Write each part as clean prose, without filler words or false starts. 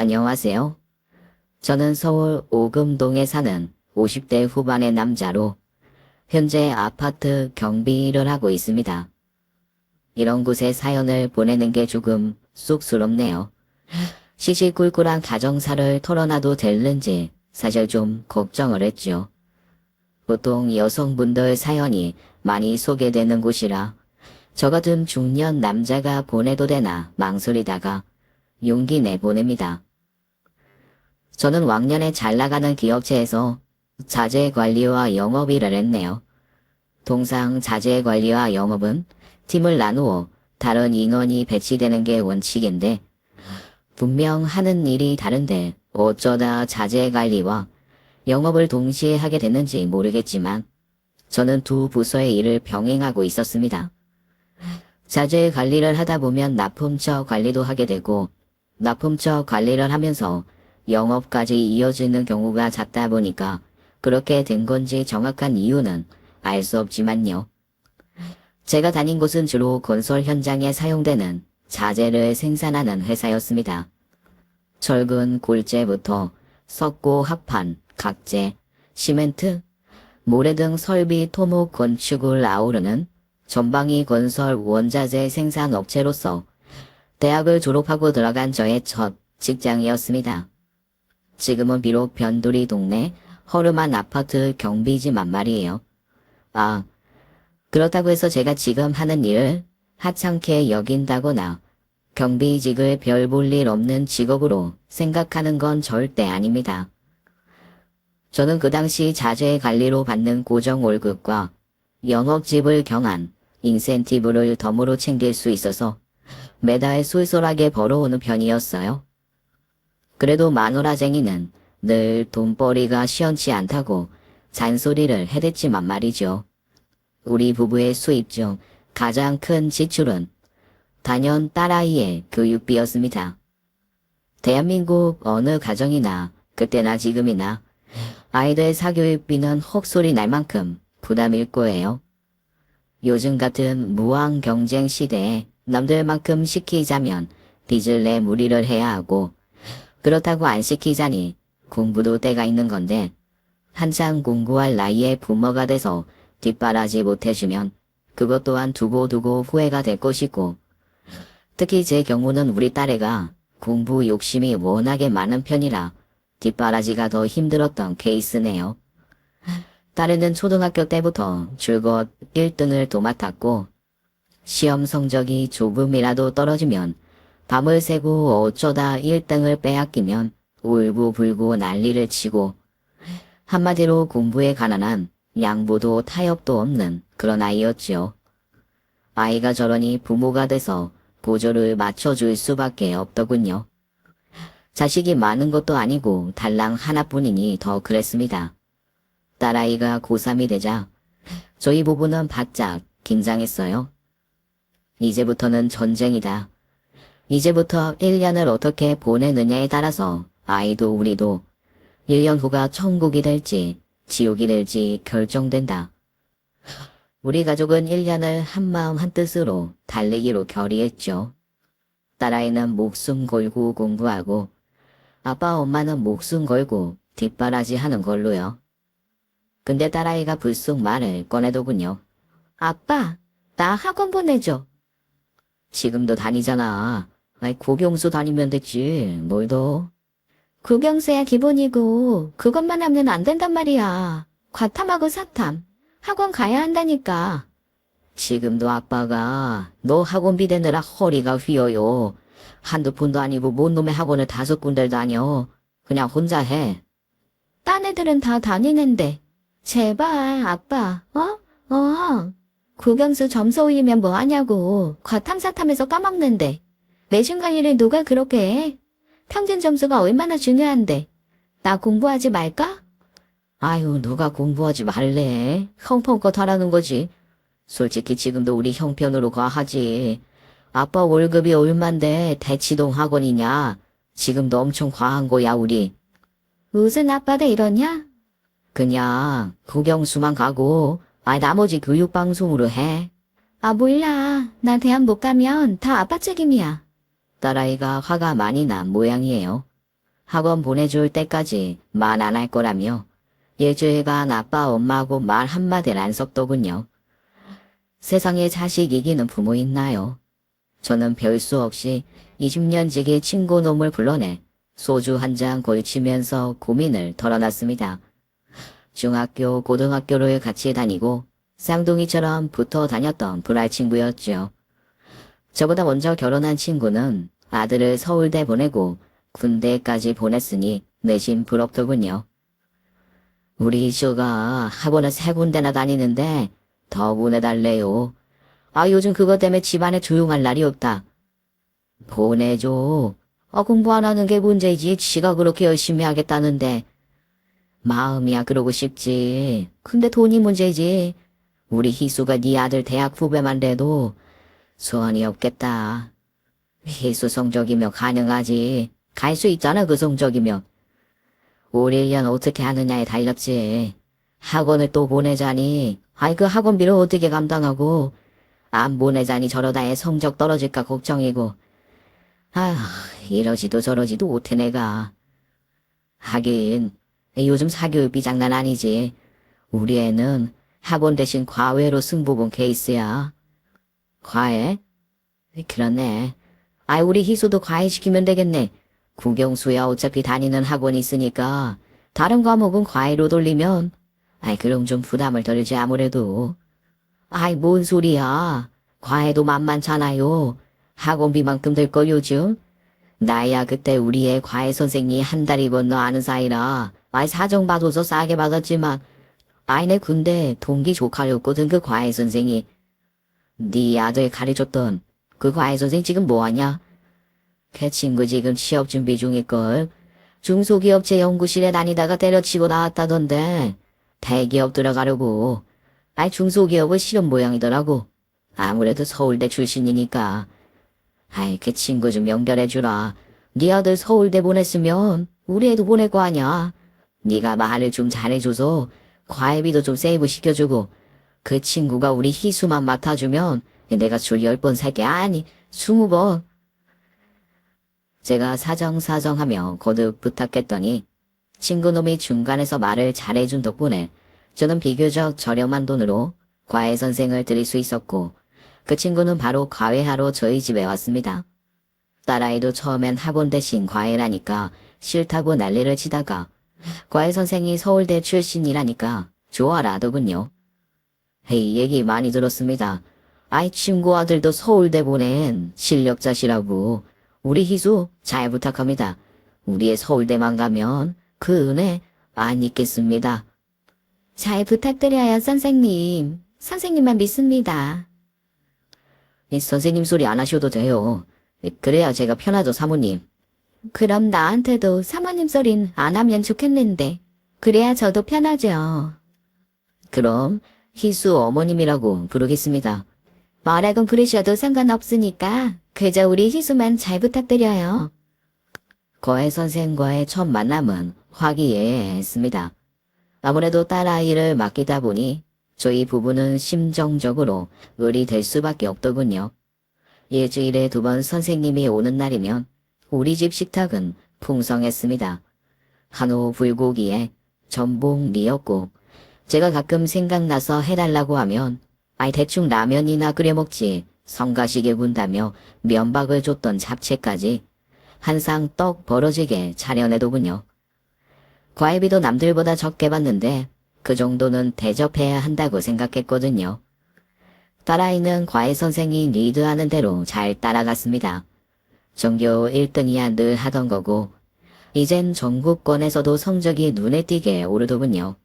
안녕하세요. 저는 서울 오금동에 사는 50대 후반의 남자로 현재 아파트 경비를 하고 있습니다. 이런 곳에 사연을 보내는 게 조금 쑥스럽네요. 시시콜콜한 가정사를 털어놔도 될는지 사실 좀 걱정을 했죠. 보통 여성분들 사연이 많이 소개되는 곳이라 저 같은 중년 남자가 보내도 되나 망설이다가 용기 내보냅니다. 저는 왕년에 잘 나가는 기업체에서 자재관리와 영업 일을 했네요. 통상 자재관리와 영업은 팀을 나누어 다른 인원이 배치되는 게 원칙인데 분명 하는 일이 다른데 어쩌다 자재관리와 영업을 동시에 하게 됐는지 모르겠지만 저는 두 부서의 일을 병행하고 있었습니다. 자재 관리를 하다 보면 납품처 관리도 하게 되고 납품처 관리를 하면서 영업까지 이어지는 경우가 잦다 보니까 그렇게 된 건지 정확한 이유는 알 수 없지만요. 제가 다닌 곳은 주로 건설 현장에 사용되는 자재를 생산하는 회사였습니다. 철근, 골재부터 석고, 합판, 각재, 시멘트, 모래 등 설비, 토목, 건축을 아우르는 전방위 건설 원자재 생산 업체로서 대학을 졸업하고 들어간 저의 첫 직장이었습니다. 지금은 비록 변두리 동네 허름한 아파트 경비지만 말이에요. 그렇다고 해서 제가 지금 하는 일을 하찮게 여긴다거나 경비직을 별 볼 일 없는 직업으로 생각하는 건 절대 아닙니다. 저는 그 당시 자재 관리로 받는 고정 월급과 영업집을 경한 인센티브를 덤으로 챙길 수 있어서 매달 쏠쏠하게 벌어오는 편이었어요. 그래도 마누라쟁이는 늘 돈벌이가 시원치 않다고 잔소리를 해댔지만 말이죠. 우리 부부의 수입 중 가장 큰 지출은 단연 딸아이의 교육비였습니다. 대한민국 어느 가정이나 그때나 지금이나 아이들 사교육비는 헉소리 날 만큼 부담일 거예요. 요즘 같은 무한 경쟁 시대에 남들만큼 시키자면 빚을 내 무리를 해야 하고 그렇다고 안 시키자니 공부도 때가 있는 건데 한창 공부할 나이에 부모가 돼서 뒷바라지 못해주면 그것 또한 두고두고 후회가 될 것이고 특히 제 경우는 우리 딸애가 공부 욕심이 워낙에 많은 편이라 뒷바라지가 더 힘들었던 케이스네요. 딸애는 초등학교 때부터 줄곧 1등을 도맡았고 시험 성적이 조금이라도 떨어지면 밤을 새고 어쩌다 1등을 빼앗기면 울고불고 난리를 치고 한마디로 공부에 가난한 양보도 타협도 없는 그런 아이였지요. 아이가 저러니 부모가 돼서 보조를 맞춰줄 수밖에 없더군요. 자식이 많은 것도 아니고 달랑 하나뿐이니 더 그랬습니다. 딸아이가 고3이 되자 저희 부부는 바짝 긴장했어요. 이제부터는 전쟁이다. 이제부터 1년을 어떻게 보내느냐에 따라서 아이도 우리도 1년 후가 천국이 될지 지옥이 될지 결정된다. 우리 가족은 1년을 한마음 한뜻으로 달리기로 결의했죠. 딸아이는 목숨 걸고 공부하고 아빠 엄마는 목숨 걸고 뒷바라지 하는 걸로요. 근데 딸아이가 불쑥 말을 꺼내더군요. 아빠, 나 학원 보내줘. 지금도 다니잖아. 국영수 다니면 됐지. 뭘 더. 국영수야 기본이고 그것만 하면 안 된단 말이야. 과탐하고 사탐. 학원 가야 한다니까. 지금도 아빠가 너 학원비 대느라 허리가 휘어요. 한두 푼도 아니고 뭔 놈의 학원을 5군데를 다녀. 그냥 혼자 해. 딴 애들은 다 다니는데. 제발 아빠 국영수 점수 올리면 뭐 하냐고. 과탐사탐해서 까먹는데. 내신 관리를 누가 그렇게 해? 평균 점수가 얼마나 중요한데. 나 공부하지 말까? 아유 누가 공부하지 말래. 형편껏 하라는 거지. 솔직히 지금도 우리 형편으로 과하지. 아빠 월급이 얼만데 대치동 학원이냐. 지금도 엄청 과한 거야 우리. 무슨 아빠들 이러냐? 그냥 국영수만 가고 나머지 교육방송으로 해. 몰라. 나 대학 못 가면 다 아빠 책임이야. 딸아이가 화가 많이 난 모양이에요. 학원 보내줄 때까지 말 안 할 거라며 예주애가 아빠 엄마하고 말 한마디를 안 섞더군요. 세상에 자식 이기는 부모 있나요? 저는 별 수 없이 20년 지기 친구 놈을 불러내 소주 한 잔 걸치면서 고민을 털어놨습니다. 중학교, 고등학교를 같이 다니고 쌍둥이처럼 붙어 다녔던 불알 친구였죠. 저보다 먼저 결혼한 친구는 아들을 서울대 보내고 군대까지 보냈으니 내심 부럽더군요. 우리 이슈가 학원을 3군데나 다니는데 더 보내달래요. 아, 요즘 그것 때문에 집안에 조용할 날이 없다. 보내줘. 공부 안 하는 게 문제이지 지가 그렇게 열심히 하겠다는데. 마음이야 그러고 싶지. 근데 돈이 문제지. 우리 희수가 네 아들 대학 후배만 돼도 소원이 없겠다. 희수 성적이면 가능하지. 갈 수 있잖아 그 성적이면. 올 1년 어떻게 하느냐에 달렸지. 학원을 또 보내자니 그 학원비를 어떻게 감당하고 안 보내자니 저러다 애 성적 떨어질까 걱정이고. 이러지도 저러지도 못해 내가. 하긴 요즘 사교육비 장난 아니지. 우리 애는 학원 대신 과외로 승부 본 케이스야. 과외? 그렇네. 우리 희수도 과외 시키면 되겠네. 국영수야 어차피 다니는 학원이 있으니까 다른 과목은 과외로 돌리면 그럼 좀 부담을 덜지 아무래도. 뭔 소리야. 과외도 만만찮아요. 학원비만큼 들 거 요즘. 나야 그때 우리 애 과외 선생님이 한 달이 건너 아는 사이라 사정 받아서 싸게 받았지만 내 군대 동기 조카였거든 그 과외 선생이. 네 아들 가르쳤던 그 과외 선생 지금 뭐하냐? 그 친구 지금 취업 준비 중일걸. 중소기업체 연구실에 다니다가 때려치고 나왔다던데 대기업 들어가려고. 중소기업을 실험 모양이더라고. 아무래도 서울대 출신이니까. 그 친구 좀 연결해주라. 네 아들 서울대 보냈으면 우리 애도 보낼 거 아냐. 네가 말을 좀 잘해줘서 과외비도 좀 세이브 시켜주고 그 친구가 우리 희수만 맡아주면 내가 줄 10번 살게. 아니 20번. 제가 사정사정하며 거듭 부탁했더니 친구놈이 중간에서 말을 잘해준 덕분에 저는 비교적 저렴한 돈으로 과외 선생을 드릴 수 있었고 그 친구는 바로 과외하러 저희 집에 왔습니다. 딸아이도 처음엔 학원 대신 과외라니까 싫다고 난리를 치다가 과외 선생이 서울대 출신이라니까 좋아라 하더군요. 얘기 많이 들었습니다. 친구 아들도 서울대 보낸 실력자시라고. 우리 희수 잘 부탁합니다. 우리의 서울대만 가면 그 은혜 안 잊겠습니다. 잘 부탁드려요 선생님. 선생님만 믿습니다. 선생님 소리 안 하셔도 돼요. 그래야 제가 편하죠 사모님. 그럼 나한테도 사모님 소린 안 하면 좋겠는데. 그래야 저도 편하죠. 그럼 희수 어머님이라고 부르겠습니다. 뭐라고 부르셔도 상관없으니까 그저 우리 희수만 잘 부탁드려요. 과외 선생과의 첫 만남은 화기애애했습니다. 아무래도 딸아이를 맡기다 보니 저희 부부는 심정적으로 을이 될 수밖에 없더군요. 일주일에 2번 선생님이 오는 날이면 우리 집 식탁은 풍성했습니다. 한우 불고기에 전복 미역국. 제가 가끔 생각나서 해달라고 하면 대충 라면이나 끓여 먹지 성가시게 군다며 면박을 줬던 잡채까지 한 상 떡 벌어지게 차려내더군요. 과외비도 남들보다 적게 받는데 그 정도는 대접해야 한다고 생각했거든요. 딸아이는 과외 선생이 리드하는 대로 잘 따라갔습니다. 전교 1등이야 늘 하던 거고 이젠 전국권에서도 성적이 눈에 띄게 오르더군요.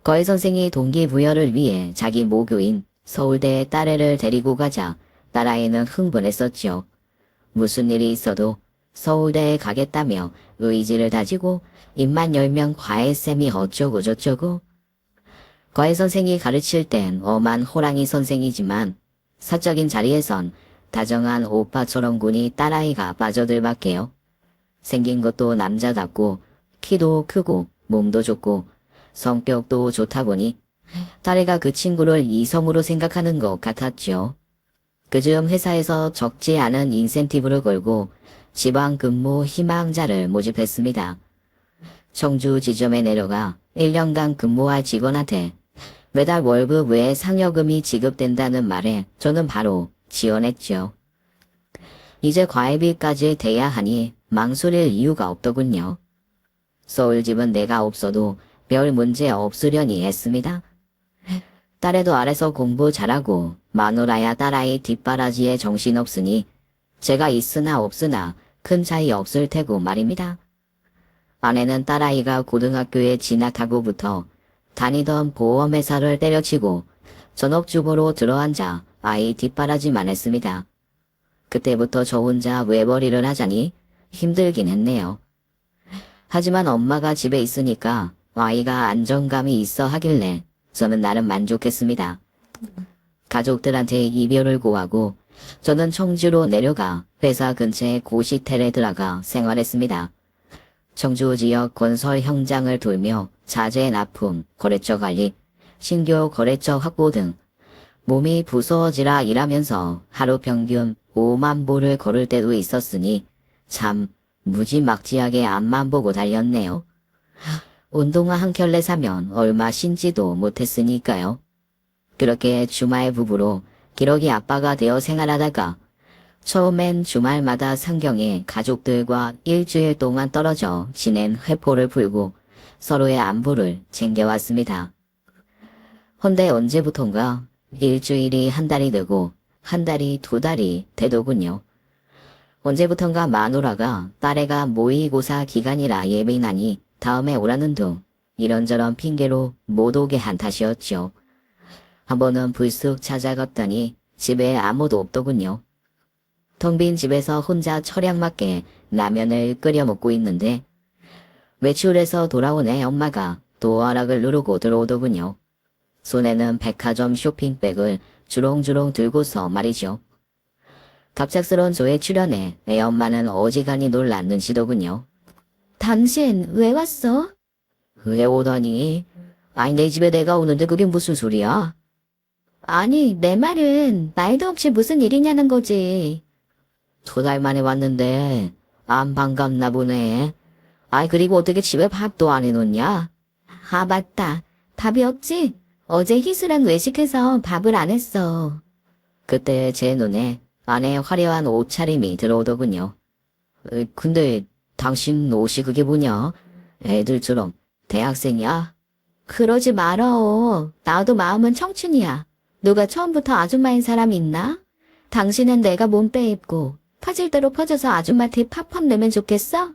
과외 선생이 동기부여를 위해 자기 모교인 서울대에 딸애를 데리고 가자 딸아이는 흥분했었지요. 무슨 일이 있어도 서울대에 가겠다며 의지를 다지고 입만 열면 과외쌤이 어쩌고 저쩌고. 과외 선생이 가르칠 땐 엄한 호랑이 선생이지만 사적인 자리에선 다정한 오빠처럼 군이 딸아이가 빠져들밖에요. 생긴 것도 남자답고 키도 크고 몸도 좋고 성격도 좋다 보니 딸애가 그 친구를 이성으로 생각하는 것 같았죠. 그중 회사에서 적지 않은 인센티브를 걸고 지방 근무 희망자를 모집했습니다. 청주 지점에 내려가 1년간 근무할 직원한테 매달 월급 외에 상여금이 지급된다는 말에 저는 바로 지원했죠. 이제 과외비까지 대야 하니 망설일 이유가 없더군요. 서울집은 내가 없어도 별 문제 없으려니 했습니다. 딸애도 아래서 공부 잘하고 마누라야 딸아이 뒷바라지에 정신없으니 제가 있으나 없으나 큰 차이 없을 테고 말입니다. 아내는 딸아이가 고등학교에 진학하고부터 다니던 보험회사를 때려치고 전업주부로 들어앉아 아이 뒷바라지만 했습니다. 그때부터 저 혼자 외벌이를 하자니 힘들긴 했네요. 하지만 엄마가 집에 있으니까 아이가 안정감이 있어 하길래 저는 나름 만족했습니다. 가족들한테 이별을 고하고 저는 청주로 내려가 회사 근처의 고시텔에 들어가 생활했습니다. 청주 지역 건설 현장을 돌며 자재 납품, 거래처 관리, 신규 거래처 확보 등 몸이 부서지라 일하면서 하루 평균 5만 보를 걸을 때도 있었으니 참 무지막지하게 앞만 보고 달렸네요. 운동화 한 켤레 사면 얼마 신지도 못했으니까요. 그렇게 주말 부부로 기러기 아빠가 되어 생활하다가 처음엔 주말마다 상경에 가족들과 일주일 동안 떨어져 지낸 회포를 풀고 서로의 안부를 챙겨왔습니다. 헌데 언제부턴가 일주일이 한 달이 되고 한 달이 두 달이 되더군요. 언제부턴가 마누라가 딸애가 모의고사 기간이라 예민하니 다음에 오라는 둥 이런저런 핑계로 못 오게 한 탓이었죠. 한 번은 불쑥 찾아갔더니 집에 아무도 없더군요. 텅 빈 집에서 혼자 철양 맞게 라면을 끓여 먹고 있는데 외출해서 돌아온 애 엄마가 도어락을 누르고 들어오더군요. 손에는 백화점 쇼핑백을 주렁주렁 들고서 말이죠. 갑작스런 저의 출연에 애 엄마는 어지간히 놀란 눈치더군요. 당신 왜 왔어? 왜 오더니? 아니 내 집에 내가 오는데 그게 무슨 소리야? 아니, 내 말은 말도 없이 무슨 일이냐는 거지. 2달 만에 왔는데 안 반갑나 보네. 아이 그리고 어떻게 집에 밥도 안 해놓냐? 아, 맞다. 밥이 없지? 어제 희수랑 외식해서 밥을 안 했어. 그때 제 눈에 아내의 화려한 옷차림이 들어오더군요. 근데 당신 옷이 그게 뭐냐? 애들처럼 대학생이야? 그러지 말어. 나도 마음은 청춘이야. 누가 처음부터 아줌마인 사람 있나? 당신은 내가 몸빼 입고 퍼질대로 퍼져서 아줌마한테 팝팝 내면 좋겠어?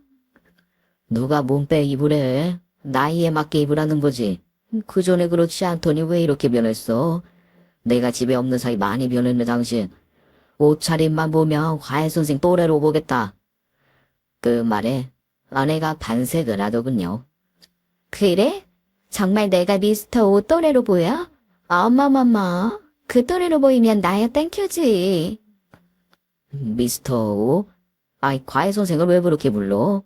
누가 몸빼 입으래? 나이에 맞게 입으라는 거지. 그 전에 그렇지 않더니 왜 이렇게 변했어? 내가 집에 없는 사이 많이 변했네 당신. 옷차림만 보면 과외선생 또래로 보겠다. 그 말에 아내가 반색을 하더군요. 그래? 정말 내가 미스터 오 또래로 보여? 어머머머, 그 또래로 보이면 나야 땡큐지. 미스터 오? 아이 과외선생을 왜 그렇게 불러?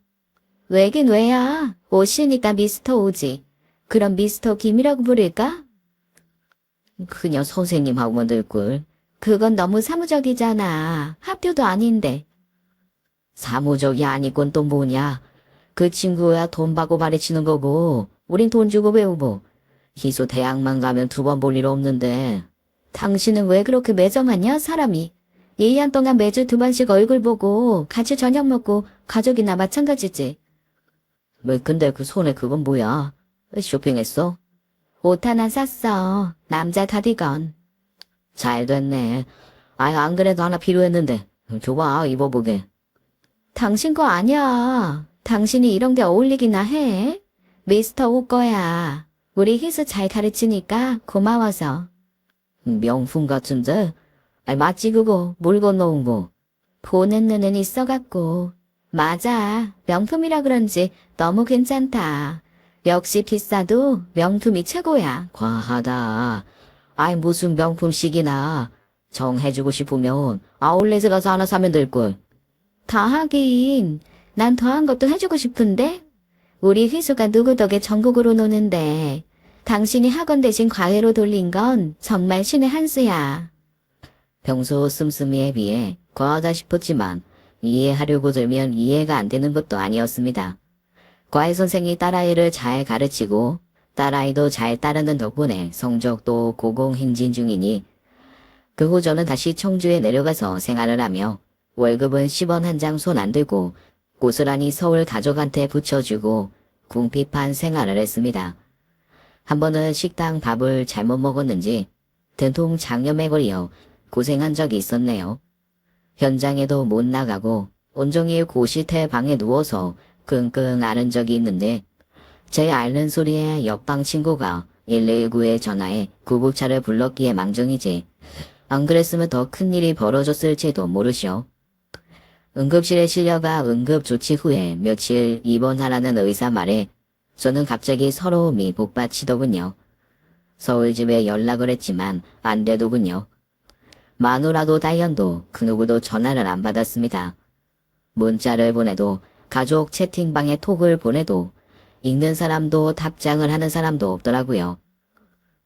왜긴 왜야. 오시니까 미스터 오지. 그럼 미스터 김이라고 부를까? 그냥 선생님하고만 될걸. 그건 너무 사무적이잖아. 학교도 아닌데. 사무적이 아니건 또 뭐냐. 그 친구야 돈 받고 가르치는 거고 우린 돈 주고 배우고 희수 대학만 가면 2번 볼 일 없는데. 당신은 왜 그렇게 매정하냐, 사람이. 1년 동안 매주 2번씩 얼굴 보고 같이 저녁 먹고 가족이나 마찬가지지. 왜 근데 그 손에 그건 뭐야? 쇼핑했어? 옷 하나 샀어. 남자 가디건. 잘 됐네. 아이 안 그래도 하나 필요했는데. 줘봐 입어보게. 당신 거 아니야. 당신이 이런 게 어울리기나 해. 미스터 오 거야. 우리 희수 잘 가르치니까 고마워서. 명품 같은데? 아이 맞지 그거 물 건너온 거. 보는 눈은 있어갖고. 맞아. 명품이라 그런지 너무 괜찮다. 역시 비싸도 명품이 최고야. 과하다. 아이 무슨 명품식이나. 정해주고 싶으면 아울렛에 가서 하나 사면 될걸. 다 하긴. 난 더한 것도 해주고 싶은데. 우리 희수가 누구 덕에 전국으로 노는데. 당신이 학원 대신 과외로 돌린 건 정말 신의 한 수야. 평소 씀씀이에 비해 과하다 싶었지만 이해하려고 들면 이해가 안 되는 것도 아니었습니다. 과외 선생이 딸아이를 잘 가르치고 딸아이도 잘 따르는 덕분에 성적도 고공행진 중이니 그 후 저는 다시 청주에 내려가서 생활을 하며 월급은 10원 한 장 손 안 들고 고스란히 서울 가족한테 붙여주고 궁핍한 생활을 했습니다. 한 번은 식당 밥을 잘못 먹었는지 된통 장염에 걸려 고생한 적이 있었네요. 현장에도 못 나가고 온종일 고시태 방에 누워서 끙끙 앓은 적이 있는데 제 앓는 소리에 옆방 친구가 119에 전화해 구급차를 불렀기에 망정이지 안 그랬으면 더 큰일이 벌어졌을지도 모르시오. 응급실에 실려가 응급조치 후에 며칠 입원하라는 의사 말에 저는 갑자기 서러움이 복받치더군요. 서울집에 연락을 했지만 안 되더군요. 마누라도 다현도 그 누구도 전화를 안 받았습니다. 문자를 보내도 가족 채팅방에 톡을 보내도 읽는 사람도 답장을 하는 사람도 없더라고요.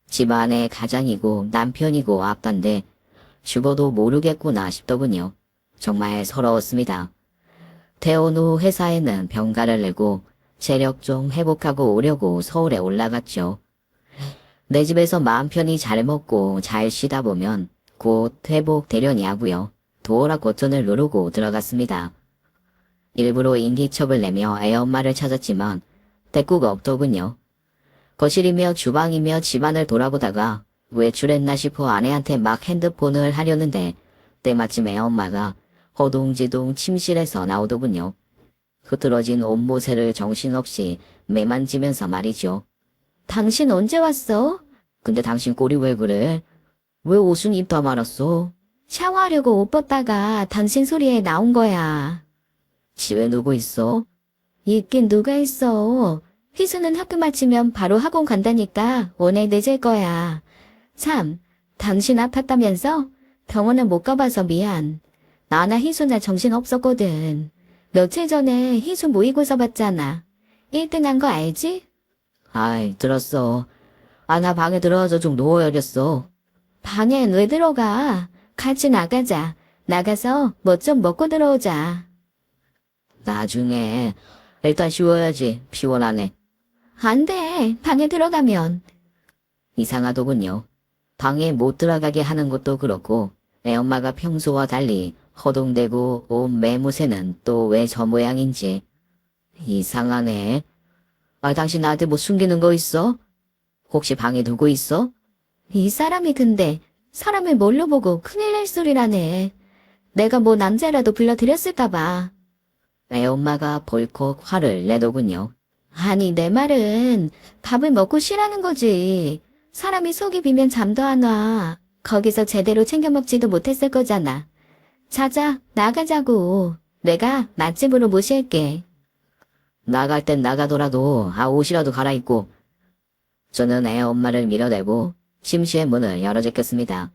집안의 가장이고 남편이고 아빠인데 죽어도 모르겠구나 싶더군요. 정말 서러웠습니다. 퇴원 후 회사에는 병가를 내고 체력 좀 회복하고 오려고 서울에 올라갔죠. 내 집에서 마음 편히 잘 먹고 잘 쉬다 보면 곧 회복되려니 하고요. 도어락 버튼을 누르고 들어갔습니다. 일부러 인기척을 내며 애엄마를 찾았지만 대꾸가 없더군요. 거실이며 주방이며 집안을 돌아보다가 외출했나 싶어 아내한테 막 핸드폰을 하려는데 때마침 애엄마가 허둥지둥 침실에서 나오더군요. 흐트러진 옷모세를 정신없이 매만지면서 말이죠. 당신 언제 왔어? 근데 당신 꼴이 왜 그래? 왜 옷은 입다 말았어? 샤워하려고 옷 벗다가 당신 소리에 나온 거야. 집에 누구 있어? 있긴 누가 있어. 희수는 학교 마치면 바로 학원 간다니까 오늘 늦을 거야. 참, 당신 아팠다면서? 병원은 못 가봐서 미안. 나나 희수나 정신 없었거든. 며칠 전에 희수 모의고사 봤잖아. 1등 한 거 알지? 아이, 들었어. 아, 나 방에 들어가서 좀 누워야겠어. 방엔 왜 들어가? 같이 나가자. 나가서 뭐 좀 먹고 들어오자. 나중에 일단 쉬워야지. 피곤하네. 안 돼. 방에 들어가면. 이상하더군요. 방에 못 들어가게 하는 것도 그렇고 애엄마가 평소와 달리 허둥대고 온 매무새는 또 왜 저 모양인지. 이상하네. 아, 당신 나한테 뭐 숨기는 거 있어? 혹시 방에 두고 있어? 이 사람이 근데 사람을 뭘로 보고 큰일 날 소리라네. 내가 뭐 남자라도 불러들였을까 봐. 애엄마가 벌컥 화를 내더군요. 아니 내 말은 밥을 먹고 쉬라는 거지. 사람이 속이 비면 잠도 안 와. 거기서 제대로 챙겨 먹지도 못했을 거잖아. 자자 나가자고. 내가 맛집으로 모실게. 나갈 땐 나가더라도 옷이라도 갈아입고. 저는 애엄마를 밀어내고 침실의 문을 열어 제꼈습니다.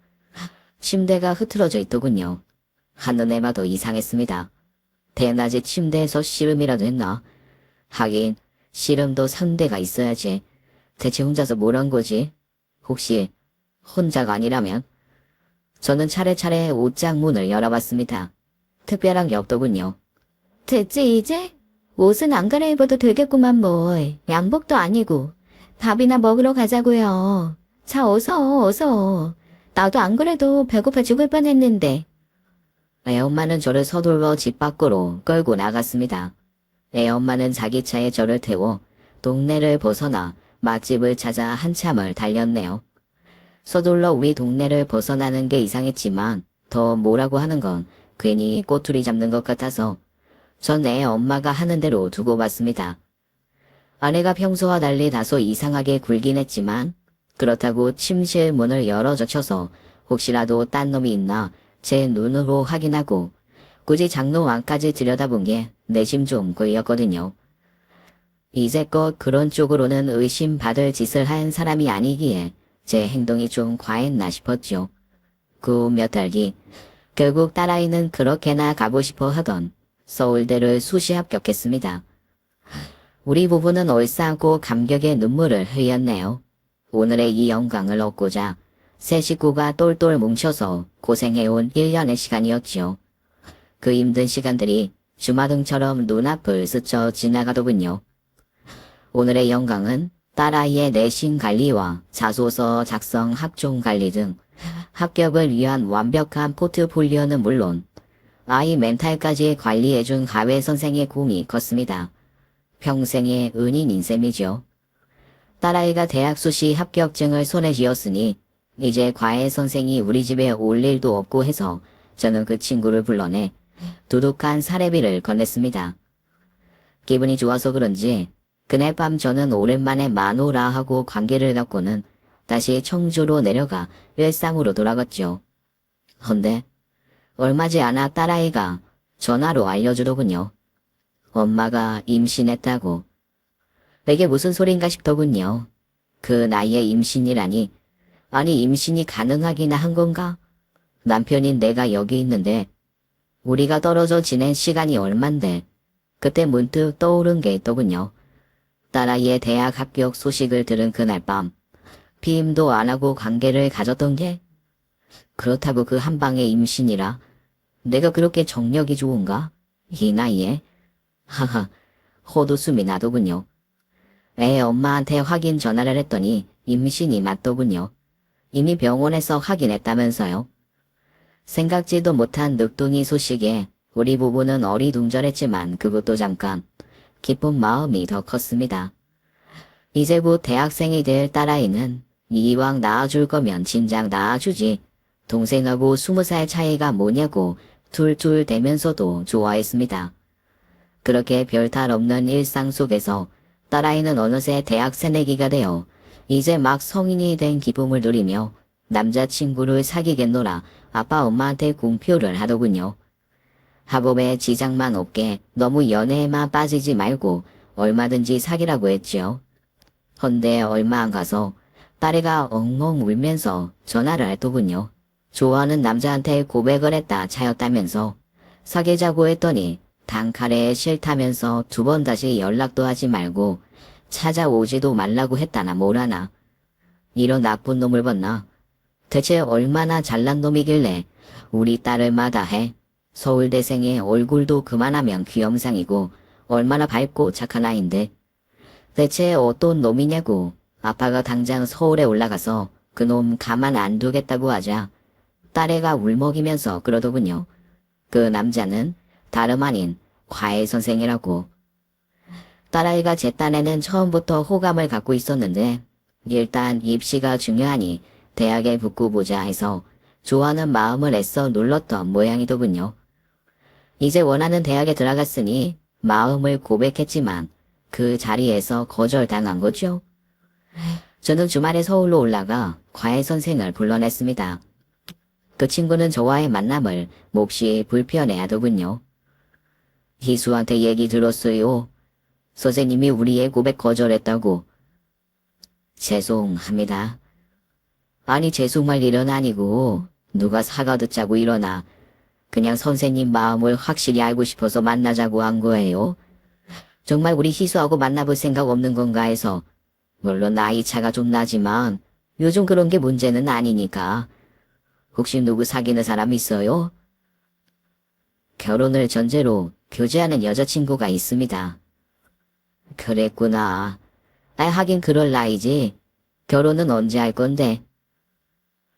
침대가 흐트러져 있더군요. 한눈에 봐도 이상했습니다. 대낮에 침대에서 씨름이라도 했나? 하긴 씨름도 상대가 있어야지. 대체 혼자서 뭘 한 거지? 혹시 혼자가 아니라면? 저는 차례차례 옷장 문을 열어봤습니다. 특별한 게 없더군요. 됐지 이제? 옷은 안 갈아입어도 되겠구만 뭘. 양복도 아니고. 밥이나 먹으러 가자고요. 자 어서. 나도 안 그래도 배고파 죽을 뻔했는데. 애엄마는 저를 서둘러 집 밖으로 끌고 나갔습니다. 애엄마는 자기 차에 저를 태워 동네를 벗어나 맛집을 찾아 한참을 달렸네요. 서둘러 우리 동네를 벗어나는 게 이상했지만 더 뭐라고 하는 건 괜히 꼬투리 잡는 것 같아서 전 애엄마가 하는 대로 두고 봤습니다. 아내가 평소와 달리 다소 이상하게 굴긴 했지만 그렇다고 침실 문을 열어 젖혀서 혹시라도 딴 놈이 있나 제 눈으로 확인하고 굳이 장로 안까지 들여다본 게 내심 좀 걸렸거든요. 이제껏 그런 쪽으로는 의심받을 짓을 한 사람이 아니기에 제 행동이 좀 과했나 싶었죠. 그 몇 달 뒤 결국 딸아이는 그렇게나 가고 싶어 하던 서울대를 수시 합격했습니다. 우리 부부는 얼싸고 감격의 눈물을 흘렸네요. 오늘의 이 영광을 얻고자 세 식구가 똘똘 뭉쳐서 고생해온 1년의 시간이었지요. 그 힘든 시간들이 주마등처럼 눈앞을 스쳐 지나가더군요. 오늘의 영광은 딸아이의 내신 관리와 자소서 작성, 학종 관리 등 합격을 위한 완벽한 포트폴리오는 물론 아이 멘탈까지 관리해준 가외 선생의 공이 컸습니다. 평생의 은인인 셈이죠. 딸아이가 대학 수시 합격증을 손에 쥐었으니 이제 과외 선생이 우리 집에 올 일도 없고 해서 저는 그 친구를 불러내 두둑한 사례비를 건넸습니다. 기분이 좋아서 그런지 그날 밤 저는 오랜만에 마누라 하고 관계를 갖고는 다시 청주로 내려가 일상으로 돌아갔죠. 헌데 얼마지 않아 딸아이가 전화로 알려주더군요. 엄마가 임신했다고. 이게 무슨 소린가 싶더군요. 그 나이에 임신이라니. 아니 임신이 가능하기나 한 건가? 남편인 내가 여기 있는데 우리가 떨어져 지낸 시간이 얼만데 그때 문득 떠오른 게 있더군요. 딸아이의 대학 합격 소식을 들은 그날 밤 피임도 안 하고 관계를 가졌던 게 그렇다고 그 한 방에 임신이라 내가 그렇게 정력이 좋은가? 이 나이에? 하하, 헛웃음이 나더군요. 애 엄마한테 확인 전화를 했더니 임신이 맞더군요. 이미 병원에서 확인했다면서요. 생각지도 못한 늦둥이 소식에 우리 부부는 어리둥절했지만 그것도 잠깐 기쁜 마음이 더 컸습니다. 이제 곧 대학생이 될 딸아이는 이왕 낳아줄 거면 진작 낳아주지. 동생하고 20살 차이가 뭐냐고 툴툴 대면서도 좋아했습니다. 그렇게 별탈 없는 일상 속에서 딸아이는 어느새 대학 새내기가 되어 이제 막 성인이 된 기쁨을 누리며 남자친구를 사귀겠노라 아빠 엄마한테 공표를 하더군요. 학업에 지장만 없게 너무 연애에만 빠지지 말고 얼마든지 사귀라고 했지요. 헌데 얼마 안 가서 딸애가 엉엉 울면서 전화를 했더군요. 좋아하는 남자한테 고백을 했다 차였다면서 사귀자고 했더니 단칼에 싫다면서 2번 다시 연락도 하지 말고 찾아오지도 말라고 했다나 뭐라나. 이런 나쁜 놈을 봤나. 대체 얼마나 잘난 놈이길래 우리 딸을 마다해. 서울대생의 얼굴도 그만하면 귀염상이고 얼마나 밝고 착한 아인데 대체 어떤 놈이냐고. 아빠가 당장 서울에 올라가서 그놈 가만 안 두겠다고 하자 딸애가 울먹이면서 그러더군요. 그 남자는 다름 아닌 과외 선생이라고. 딸아이가 제 딴에는 처음부터 호감을 갖고 있었는데 일단 입시가 중요하니 대학에 붙고 보자 해서 좋아하는 마음을 애써 눌렀던 모양이더군요. 이제 원하는 대학에 들어갔으니 마음을 고백했지만 그 자리에서 거절당한 거죠. 저는 주말에 서울로 올라가 과외 선생을 불러냈습니다. 그 친구는 저와의 만남을 몹시 불편해하더군요. 희수한테 얘기 들었어요. 선생님이 우리의 고백 거절했다고. 죄송합니다. 아니 죄송할 일은 아니고 누가 사과 듣자고 이러나 그냥 선생님 마음을 확실히 알고 싶어서 만나자고 한 거예요. 정말 우리 희수하고 만나볼 생각 없는 건가 해서. 물론 나이 차가 좀 나지만 요즘 그런 게 문제는 아니니까. 혹시 누구 사귀는 사람 있어요? 결혼을 전제로 교제하는 여자친구가 있습니다. 그랬구나. 하긴 그럴 나이지. 결혼은 언제 할 건데?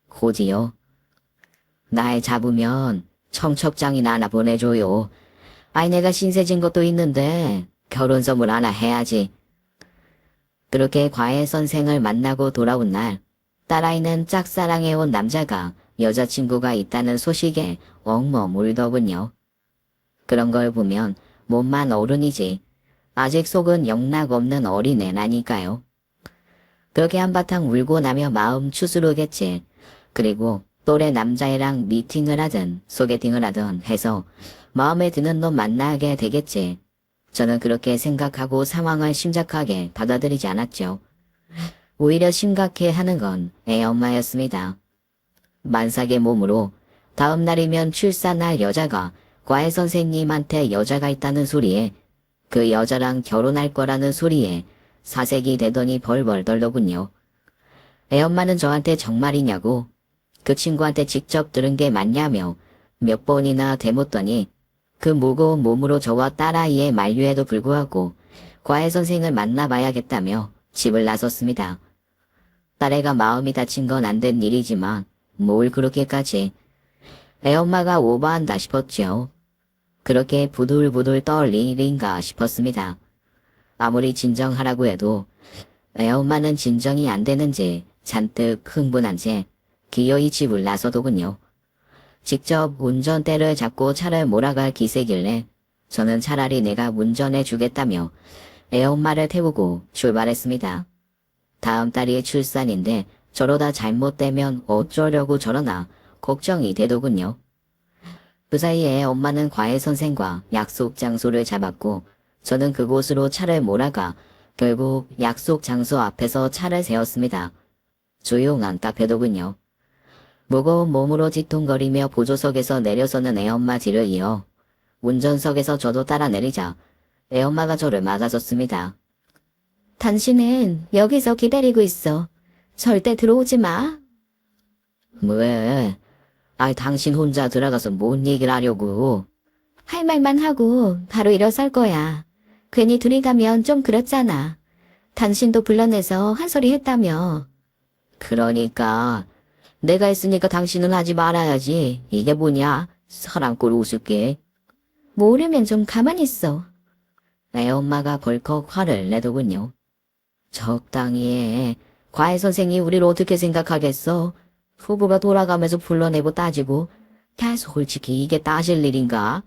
곧이요. 날 잡으면 청첩장이나 하나 보내줘요. 내가 신세진 것도 있는데 결혼 선물 하나 해야지. 그렇게 과외 선생을 만나고 돌아온 날 딸아이는 짝사랑해온 남자가 여자친구가 있다는 소식에 엉엉 울더군요. 그런 걸 보면 몸만 어른이지 아직 속은 영락없는 어린애라니까요. 그렇게 한바탕 울고 나며 마음 추스르겠지. 그리고 또래 남자애랑 미팅을 하든 소개팅을 하든 해서 마음에 드는 놈 만나게 되겠지. 저는 그렇게 생각하고 상황을 심각하게 받아들이지 않았죠. 오히려 심각해하는 건 애 엄마였습니다. 만삭의 몸으로 다음 날이면 출산할 여자가 과외 선생님한테 여자가 있다는 소리에 그 여자랑 결혼할 거라는 소리에 사색이 되더니 벌벌 떨더군요. 애 엄마는 저한테 정말이냐고 그 친구한테 직접 들은 게 맞냐며 몇 번이나 되묻더니 그 무거운 몸으로 저와 딸아이의 만류에도 불구하고 과외 선생을 만나봐야겠다며 집을 나섰습니다. 딸애가 마음이 다친 건 안 된 일이지만 뭘 그렇게까지. 애엄마가 오버한다 싶었지요. 그렇게 부들부들 떨 일인가 싶었습니다. 아무리 진정하라고 해도 애엄마는 진정이 안 되는지 잔뜩 흥분한 채 기어이 집을 나서더군요. 직접 운전대를 잡고 차를 몰아갈 기세길래 저는 차라리 내가 운전해 주겠다며 애엄마를 태우고 출발했습니다. 다음 달이 출산인데 저러다 잘못되면 어쩌려고 저러나 걱정이 되더군요. 그 사이에 엄마는 과외 선생과 약속 장소를 잡았고 저는 그곳으로 차를 몰아가 결국 약속 장소 앞에서 차를 세웠습니다. 조용한 카페더군요. 무거운 몸으로 뒤통거리며 보조석에서 내려서는 애엄마 뒤를 이어 운전석에서 저도 따라 내리자 애엄마가 저를 막아섰습니다. 당신은 여기서 기다리고 있어. 절대 들어오지 마. 왜? 아이 당신 혼자 들어가서 뭔 얘기를 하려고. 할 말만 하고 바로 일어설 거야. 괜히 둘이 가면 좀 그렇잖아. 당신도 불러내서 한 소리 했다며. 그러니까 내가 했으니까 당신은 하지 말아야지. 이게 뭐냐? 사람 꼴 우습게. 모르면 좀 가만히 있어. 애엄마가 벌컥 화를 내더군요. 적당히 해. 과외 선생이 우리를 어떻게 생각하겠어? 후보가 돌아가면서 불러내고 따지고. 솔직히 이게 따질 일인가?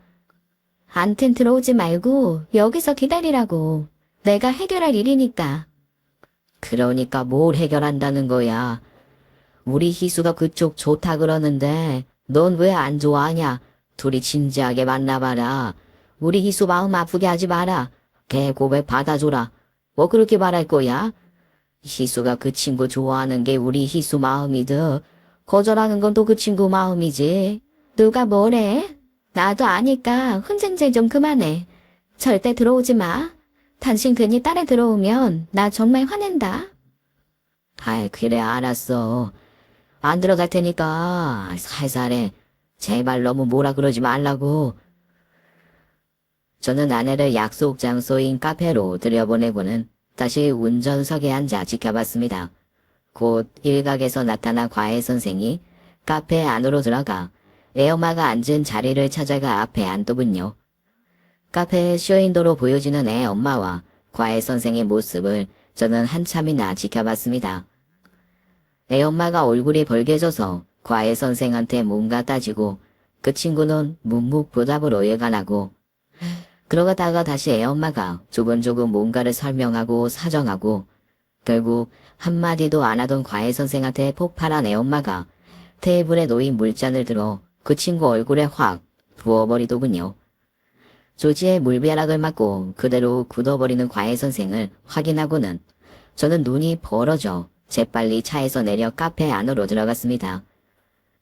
암튼 들어오지 말고 여기서 기다리라고. 내가 해결할 일이니까. 그러니까 뭘 해결한다는 거야. 우리 희수가 그쪽 좋다 그러는데 넌 왜 안 좋아하냐? 둘이 진지하게 만나봐라. 우리 희수 마음 아프게 하지 마라. 걔 고백 받아줘라. 뭐 그렇게 말할 거야? 희수가 그 친구 좋아하는 게 우리 희수 마음이듯 거절하는 건 또 그 친구 마음이지. 누가 뭐래? 나도 아니까 혼잣질 좀 그만해. 절대 들어오지 마. 당신 괜히 딸에 들어오면 나 정말 화낸다. 아이 그래 알았어. 안 들어갈 테니까 살살해. 제발 너무 뭐라 그러지 말라고. 저는 아내를 약속 장소인 카페로 들여보내고는 다시 운전석에 앉아 지켜봤습니다. 곧 일각에서 나타난 과외 선생이 카페 안으로 들어가 애엄마가 앉은 자리를 찾아가 앞에 앉더군요. 카페 쇼윈도로 보여지는 애엄마와 과외 선생의 모습을 저는 한참이나 지켜봤습니다. 애엄마가 얼굴이 벌개져서 과외 선생한테 뭔가 따지고 그 친구는 묵묵부답으로 예간하고 그러다가 다시 애엄마가 조금조금 뭔가를 설명하고 사정하고 결국 한마디도 안 하던 과외 선생한테 폭발한 애엄마가 테이블에 놓인 물잔을 들어 그 친구 얼굴에 확 부어버리더군요. 조지의 물벼락을 맞고 그대로 굳어버리는 과외 선생을 확인하고는 저는 눈이 벌어져 재빨리 차에서 내려 카페 안으로 들어갔습니다.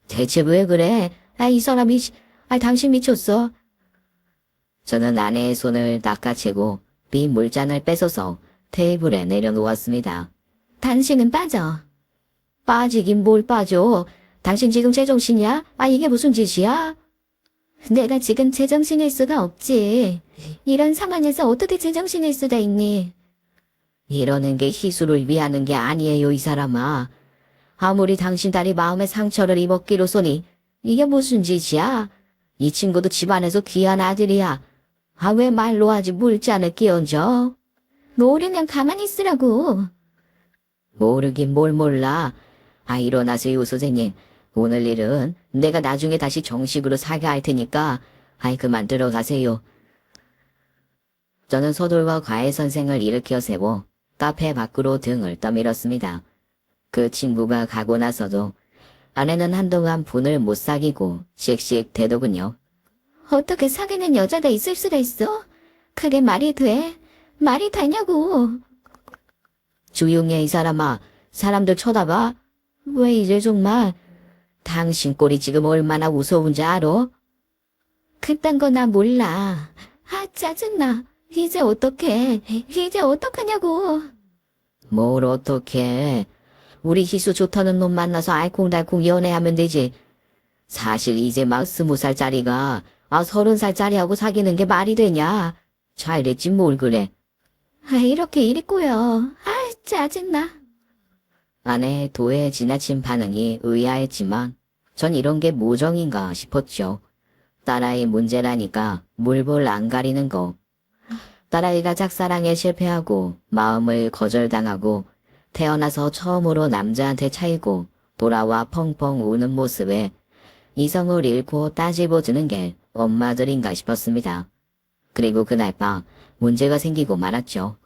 대체 왜 그래? 이 사람이, 당신 미쳤어. 저는 아내의 손을 낚아채고 빈 물잔을 뺏어서 테이블에 내려놓았습니다. 당신은 빠져. 빠지긴 뭘 빠져. 당신 지금 제정신이야? 이게 무슨 짓이야? 내가 지금 제정신일 수가 없지. 이런 상황에서 어떻게 제정신일 수가 있니? 이러는 게 희수를 위하는 게 아니에요, 이 사람아. 아무리 당신 딸이 마음에 상처를 입었기로소니 이게 무슨 짓이야? 이 친구도 집안에서 귀한 아들이야. 왜 말로 하지 물잔을 끼얹어? 모르면 가만히 있으라고. 모르긴 뭘 몰라. 일어나세요, 선생님. 오늘 일은 내가 나중에 다시 정식으로 사과할 테니까 그만 들어가세요. 저는 서둘러 과외 선생을 일으켜 세워 카페 밖으로 등을 떠밀었습니다. 그 친구가 가고 나서도 아내는 한동안 분을 못 사귀고 씩씩대더군요. 어떻게 사귀는 여자가 있을 수가 있어? 그게 말이 돼? 말이 되냐고. 조용해 이 사람아. 사람들 쳐다봐. 왜 이제 정말. 당신 꼴이 지금 얼마나 무서운지 알아? 그딴 거 나 몰라. 짜증나. 이제 어떡해. 이제 어떡하냐고. 뭘 어떡해. 우리 희수 좋다는 놈 만나서 알콩달콩 연애하면 되지. 사실 이제 막 20살짜리가 아, 30살짜리하고 사귀는 게 말이 되냐? 잘 됐지 뭘 그래. 아, 이렇게 일이 꼬여. 아, 짜증나. 아내의 도에 지나친 반응이 의아했지만 전 이런 게 모정인가 싶었죠. 딸아이 문제라니까 물불 안 가리는 거. 딸아이가 짝사랑에 실패하고 마음을 거절당하고 태어나서 처음으로 남자한테 차이고 돌아와 펑펑 우는 모습에 이성을 잃고 따집어주는 게 엄마들인가 싶었습니다. 그리고 그날 밤 문제가 생기고 말았죠.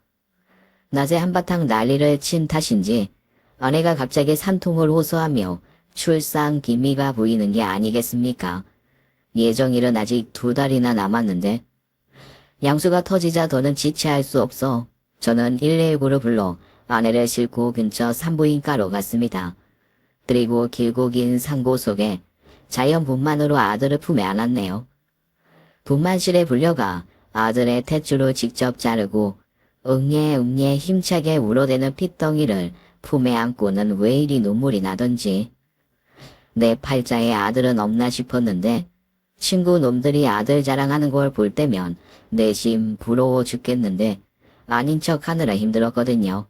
낮에 한바탕 난리를 친 탓인지 아내가 갑자기 산통을 호소하며 출산 기미가 보이는 게 아니겠습니까? 예정일은 아직 2달이나 남았는데 양수가 터지자 더는 지체할 수 없어 저는 119를 불러 아내를 싣고 근처 산부인과로 갔습니다. 그리고 길고 긴 상고 속에 자연분만으로 아들을 품에 안았네요. 분만실에 불려가 아들의 탯줄을 직접 자르고 응애응애 힘차게 울어대는 핏덩이를 품에 안고는 왜 이리 눈물이 나던지 내 팔자에 아들은 없나 싶었는데 친구 놈들이 아들 자랑하는 걸 볼 때면 내심 부러워 죽겠는데 아닌 척 하느라 힘들었거든요.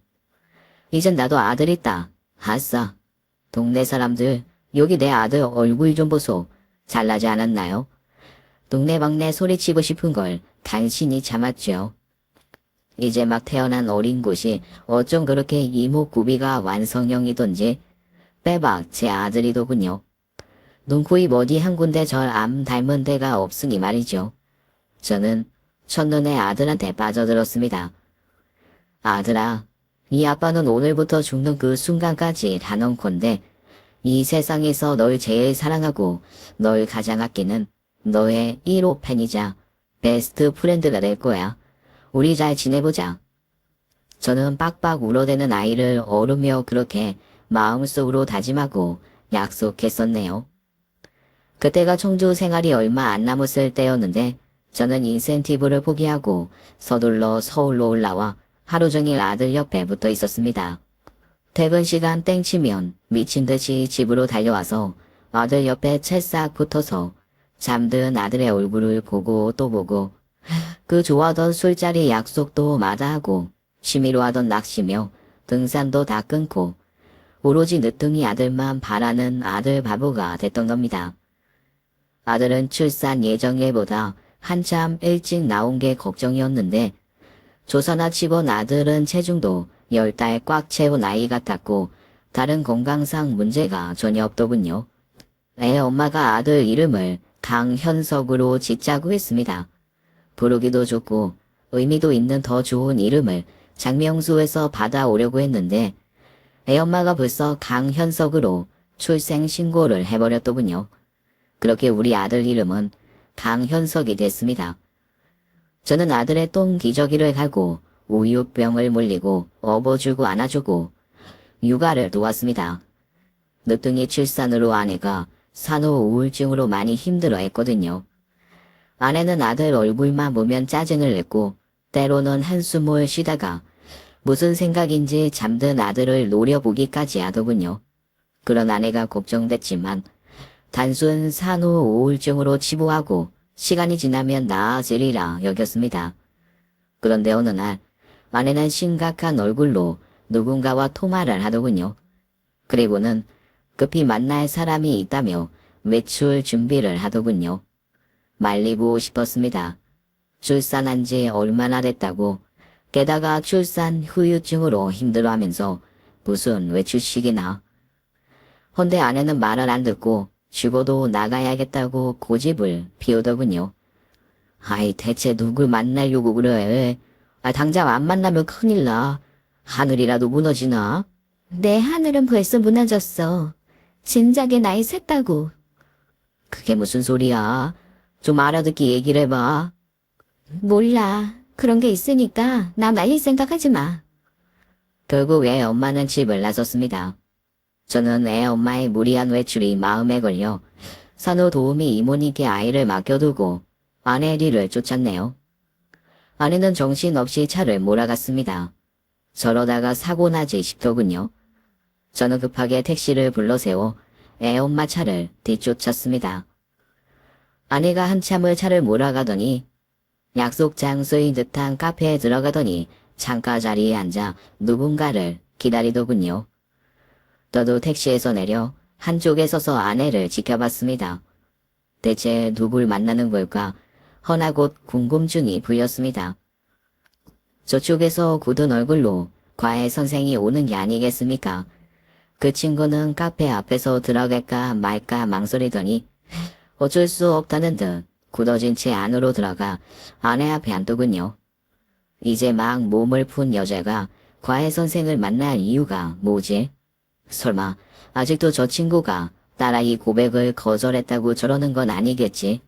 이젠 나도 아들 있다. 아싸. 동네 사람들 여기 내 아들 얼굴 좀 보소. 잘나지 않았나요? 동네방네 소리치고 싶은 걸 간신히 참았죠. 이제 막 태어난 어린 곳이 어쩜 그렇게 이목구비가 완성형이던지 빼박 제 아들이더군요. 눈, 코, 입 어디 한 군데 절 암 닮은 데가 없으니 말이죠. 저는 첫눈에 아들한테 빠져들었습니다. 아들아, 이 아빠는 오늘부터 죽는 그 순간까지 단언컨대 이 세상에서 널 제일 사랑하고 널 가장 아끼는 너의 1호 팬이자 베스트 프렌드가 될 거야. 우리 잘 지내보자. 저는 빡빡 울어대는 아이를 어루며 그렇게 마음속으로 다짐하고 약속했었네요. 그때가 청주 생활이 얼마 안 남았을 때였는데 저는 인센티브를 포기하고 서둘러 서울로 올라와 하루 종일 아들 옆에 붙어 있었습니다. 퇴근 시간 땡치면 미친 듯이 집으로 달려와서 아들 옆에 채싹 붙어서 잠든 아들의 얼굴을 보고 또 보고 그 좋아하던 술자리 약속도 마다하고 취미로 하던 낚시며 등산도 다 끊고 오로지 늦둥이 아들만 바라는 아들 바보가 됐던 겁니다. 아들은 출산 예정일보다 한참 일찍 나온 게 걱정이었는데 조사나 치곤 아들은 체중도 10달 꽉 채운 아이 같았고 다른 건강상 문제가 전혀 없더군요. 애 엄마가 아들 이름을 강현석으로 짓자고 했습니다. 부르기도 좋고 의미도 있는 더 좋은 이름을 장명수에서 받아오려고 했는데 애 엄마가 벌써 강현석으로 출생 신고를 해버렸더군요. 그렇게 우리 아들 이름은 강현석이 됐습니다. 저는 아들의 똥 기저귀를 갈고 우유병을 물리고 업어주고 안아주고 육아를 도왔습니다. 늦둥이 출산으로 아내가 산후 우울증으로 많이 힘들어했거든요. 아내는 아들 얼굴만 보면 짜증을 냈고 때로는 한숨을 쉬다가 무슨 생각인지 잠든 아들을 노려보기까지 하더군요. 그런 아내가 걱정됐지만 단순 산후 우울증으로 치부하고 시간이 지나면 나아지리라 여겼습니다. 그런데 어느 날 아내는 심각한 얼굴로 누군가와 통화를 하더군요. 그리고는 급히 만날 사람이 있다며 외출 준비를 하더군요. 말리고 싶었습니다. 출산한 지 얼마나 됐다고 게다가 출산 후유증으로 힘들어하면서 무슨 외출식이나. 헌데 아내는 말을 안 듣고 죽어도 나가야겠다고 고집을 피우더군요. 아이 대체 누굴 만나려고 그래. 당장 안 만나면 큰일 나. 하늘이라도 무너지나. 내 하늘은 벌써 무너졌어. 진작에 나이 샜다고. 그게 무슨 소리야. 좀 알아듣기 얘기를 해봐. 몰라. 그런 게 있으니까 나 말릴 생각하지 마. 결국 애 엄마는 집을 나섰습니다. 저는 애 엄마의 무리한 외출이 마음에 걸려 산후 도우미 이모님께 아이를 맡겨두고 아내 뒤를 쫓았네요. 아내는 정신없이 차를 몰아갔습니다. 저러다가 사고 나지 싶더군요. 저는 급하게 택시를 불러 세워 애 엄마 차를 뒤쫓았습니다. 아내가 한참을 차를 몰아가더니 약속 장소인 듯한 카페에 들어가더니 창가 자리에 앉아 누군가를 기다리더군요. 저도 택시에서 내려 한쪽에 서서 아내를 지켜봤습니다. 대체 누굴 만나는 걸까 허나곧 궁금증이 불렸습니다. 저쪽에서 굳은 얼굴로 과외 선생이 오는 게 아니겠습니까? 그 친구는 카페 앞에서 들어갈까 말까 망설이더니 어쩔 수 없다는 듯 굳어진 채 안으로 들어가 아내 앞에 앉더군요. 이제 막 몸을 푼 여자가 과외 선생을 만날 이유가 뭐지? 설마 아직도 저 친구가 딸아이 고백을 거절했다고 저러는 건 아니겠지?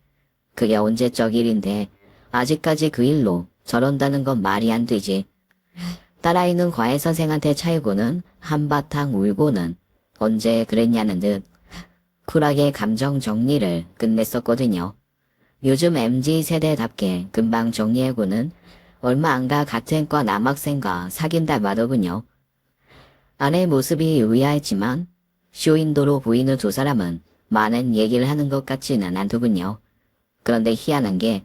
그게 언제적 일인데 아직까지 그 일로 저런다는 건 말이 안 되지. 딸아이는 과외 선생한테 차이고는 한바탕 울고는 언제 그랬냐는 듯 쿨하게 감정 정리를 끝냈었거든요. 요즘 MZ세대답게 금방 정리하고는 얼마 안가 같은 과 남학생과 사귄다고 하더군요. 아내의 모습이 의아했지만 쇼인도로 보이는 두 사람은 많은 얘기를 하는 것 같지는 않더군요. 그런데 희한한 게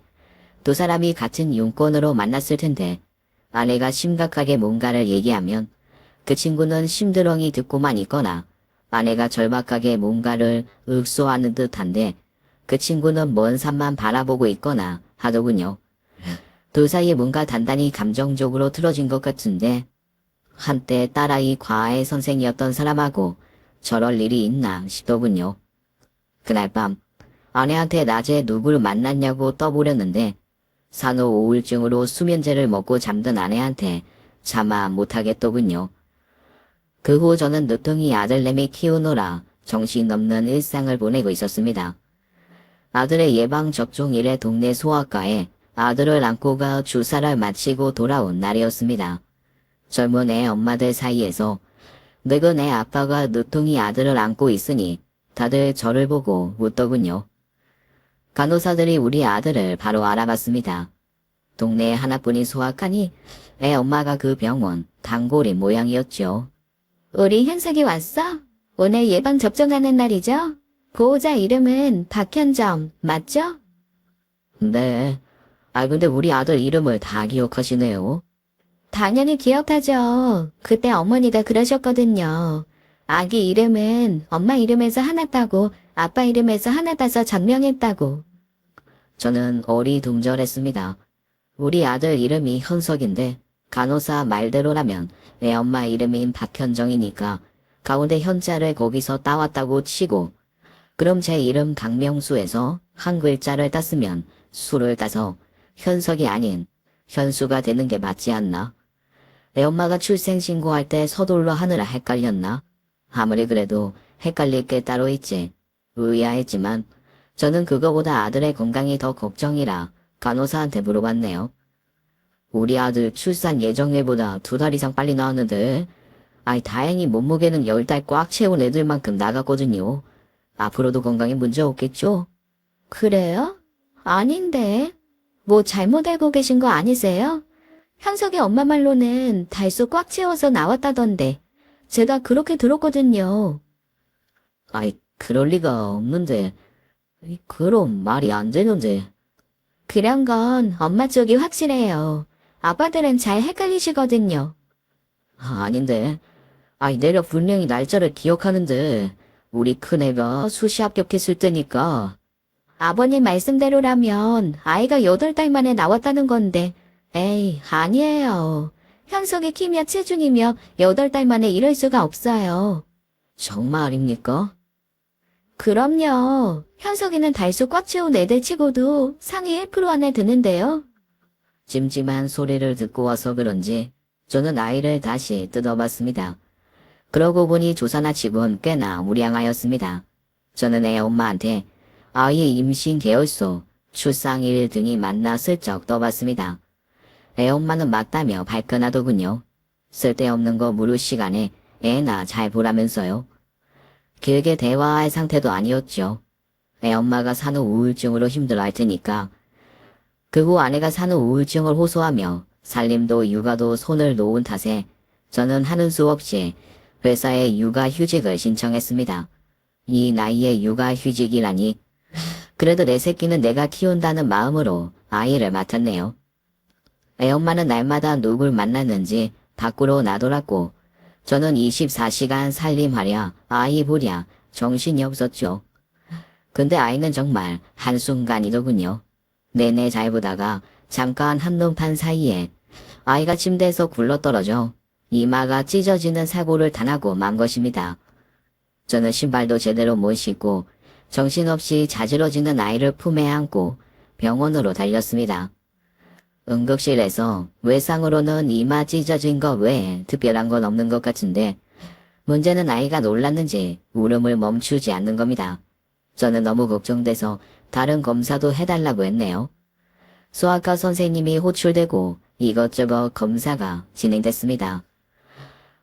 두 사람이 같은 용건으로 만났을 텐데 아내가 심각하게 뭔가를 얘기하면 그 친구는 심드렁이 듣고만 있거나 아내가 절박하게 뭔가를 윽소하는 듯한데 그 친구는 먼 산만 바라보고 있거나 하더군요. 둘 사이에 뭔가 단단히 감정적으로 틀어진 것 같은데 한때 딸아이 과외 선생이었던 사람하고 저럴 일이 있나 싶더군요. 그날 밤 아내한테 낮에 누굴 만났냐고 떠보렸는데 산후 우울증으로 수면제를 먹고 잠든 아내한테 차마 못하겠더군요. 그 후 저는 늦둥이 아들내미 키우느라 정신없는 일상을 보내고 있었습니다. 아들의 예방접종일에 동네 소아과에 아들을 안고 가 주사를 마치고 돌아온 날이었습니다. 젊은 애 엄마들 사이에서 늙은 애 아빠가 늦둥이 아들을 안고 있으니 다들 저를 보고 웃더군요. 간호사들이 우리 아들을 바로 알아봤습니다. 동네에 하나뿐인 소아과니 애 엄마가 그 병원 단골이 모양이었죠. 우리 현석이 왔어? 오늘 예방 접종하는 날이죠? 보호자 이름은 박현정, 맞죠? 네. 근데 우리 아들 이름을 다 기억하시네요. 당연히 기억하죠. 그때 어머니가 그러셨거든요. 아기 이름은 엄마 이름에서 하나 따고 아빠 이름에서 하나 따서 전명했다고. 저는 어리둥절했습니다. 우리 아들 이름이 현석인데 간호사 말대로라면 내 엄마 이름인 박현정이니까 가운데 현자를 거기서 따왔다고 치고 그럼 제 이름 강명수에서 한 글자를 땄으면 수를 따서 현석이 아닌 현수가 되는 게 맞지 않나? 내 엄마가 출생신고할 때 서둘러 하느라 헷갈렸나? 아무리 그래도 헷갈릴 게 따로 있지. 의아했지만 저는 그거보다 아들의 건강이 더 걱정이라 간호사한테 물어봤네요. 우리 아들 출산 예정일보다 2달 이상 빨리 나왔는데 다행히 몸무게는 10달 꽉 채운 애들만큼 나갔거든요. 앞으로도 건강에 문제 없겠죠? 그래요? 아닌데. 뭐 잘못 알고 계신 거 아니세요? 현석이 엄마 말로는 달수 꽉 채워서 나왔다던데. 제가 그렇게 들었거든요. 그럴 리가 없는데. 그럼 말이 안 되는데. 그런 건 엄마 쪽이 확실해요. 아빠들은 잘 헷갈리시거든요. 아닌데. 내가 분명히 날짜를 기억하는데 우리 큰애가 수시 합격했을 때니까. 아버님 말씀대로라면 아이가 8달 만에 나왔다는 건데 에이 아니에요. 현석이 키며 체중이며 8달 만에 이럴 수가 없어요. 정말입니까? 그럼요. 현석이는 달수 꽉 채운 애들 치고도 상위 1% 안에 드는데요. 찜찜한 소리를 듣고 와서 그런지 저는 아이를 다시 뜯어봤습니다. 그러고 보니 조사나 치곤 꽤나 우량하였습니다. 저는 애 엄마한테 아이의 임신 계열소, 출산일 등이 맞나 슬쩍 떠봤습니다. 애 엄마는 맞다며 발끈하더군요. 쓸데없는 거 물을 시간에 애나 잘 보라면서요. 길게 대화할 상태도 아니었죠. 애 엄마가 산후 우울증으로 힘들어할 테니까. 그 후 아내가 산후 우울증을 호소하며 살림도 육아도 손을 놓은 탓에 저는 하는 수 없이 회사에 육아휴직을 신청했습니다. 이 나이에 육아휴직이라니 그래도 내 새끼는 내가 키운다는 마음으로 아이를 맡았네요. 애엄마는 날마다 누굴 만났는지 밖으로 나돌았고 저는 24시간 살림하랴 아이 보랴 정신이 없었죠. 근데 아이는 정말 한순간이더군요. 내내 잘 보다가 잠깐 한눈판 사이에 아이가 침대에서 굴러떨어져 이마가 찢어지는 사고를 당하고 만 것입니다. 저는 신발도 제대로 못 신고 정신없이 자지러지는 아이를 품에 안고 병원으로 달렸습니다. 응급실에서 외상으로는 이마 찢어진 거 외에 특별한 건 없는 것 같은데 문제는 아이가 놀랐는지 울음을 멈추지 않는 겁니다. 저는 너무 걱정돼서 다른 검사도 해달라고 했네요. 소아과 선생님이 호출되고 이것저것 검사가 진행됐습니다.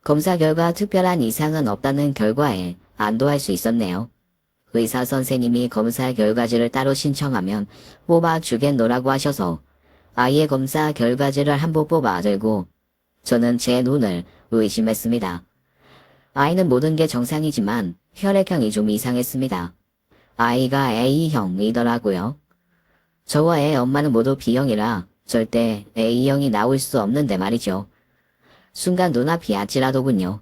검사 결과 특별한 이상은 없다는 결과에 안도할 수 있었네요. 의사 선생님이 검사 결과지를 따로 신청하면 뽑아주겠노라고 하셔서 아이의 검사 결과지를 한번 뽑아들고 저는 제 눈을 의심했습니다. 아이는 모든 게 정상이지만 혈액형이 좀 이상했습니다. 아이가 A형이더라고요. 저와 애 엄마는 모두 B형이라 절대 A형이 나올 수 없는데 말이죠. 순간 눈앞이 아찔하더군요.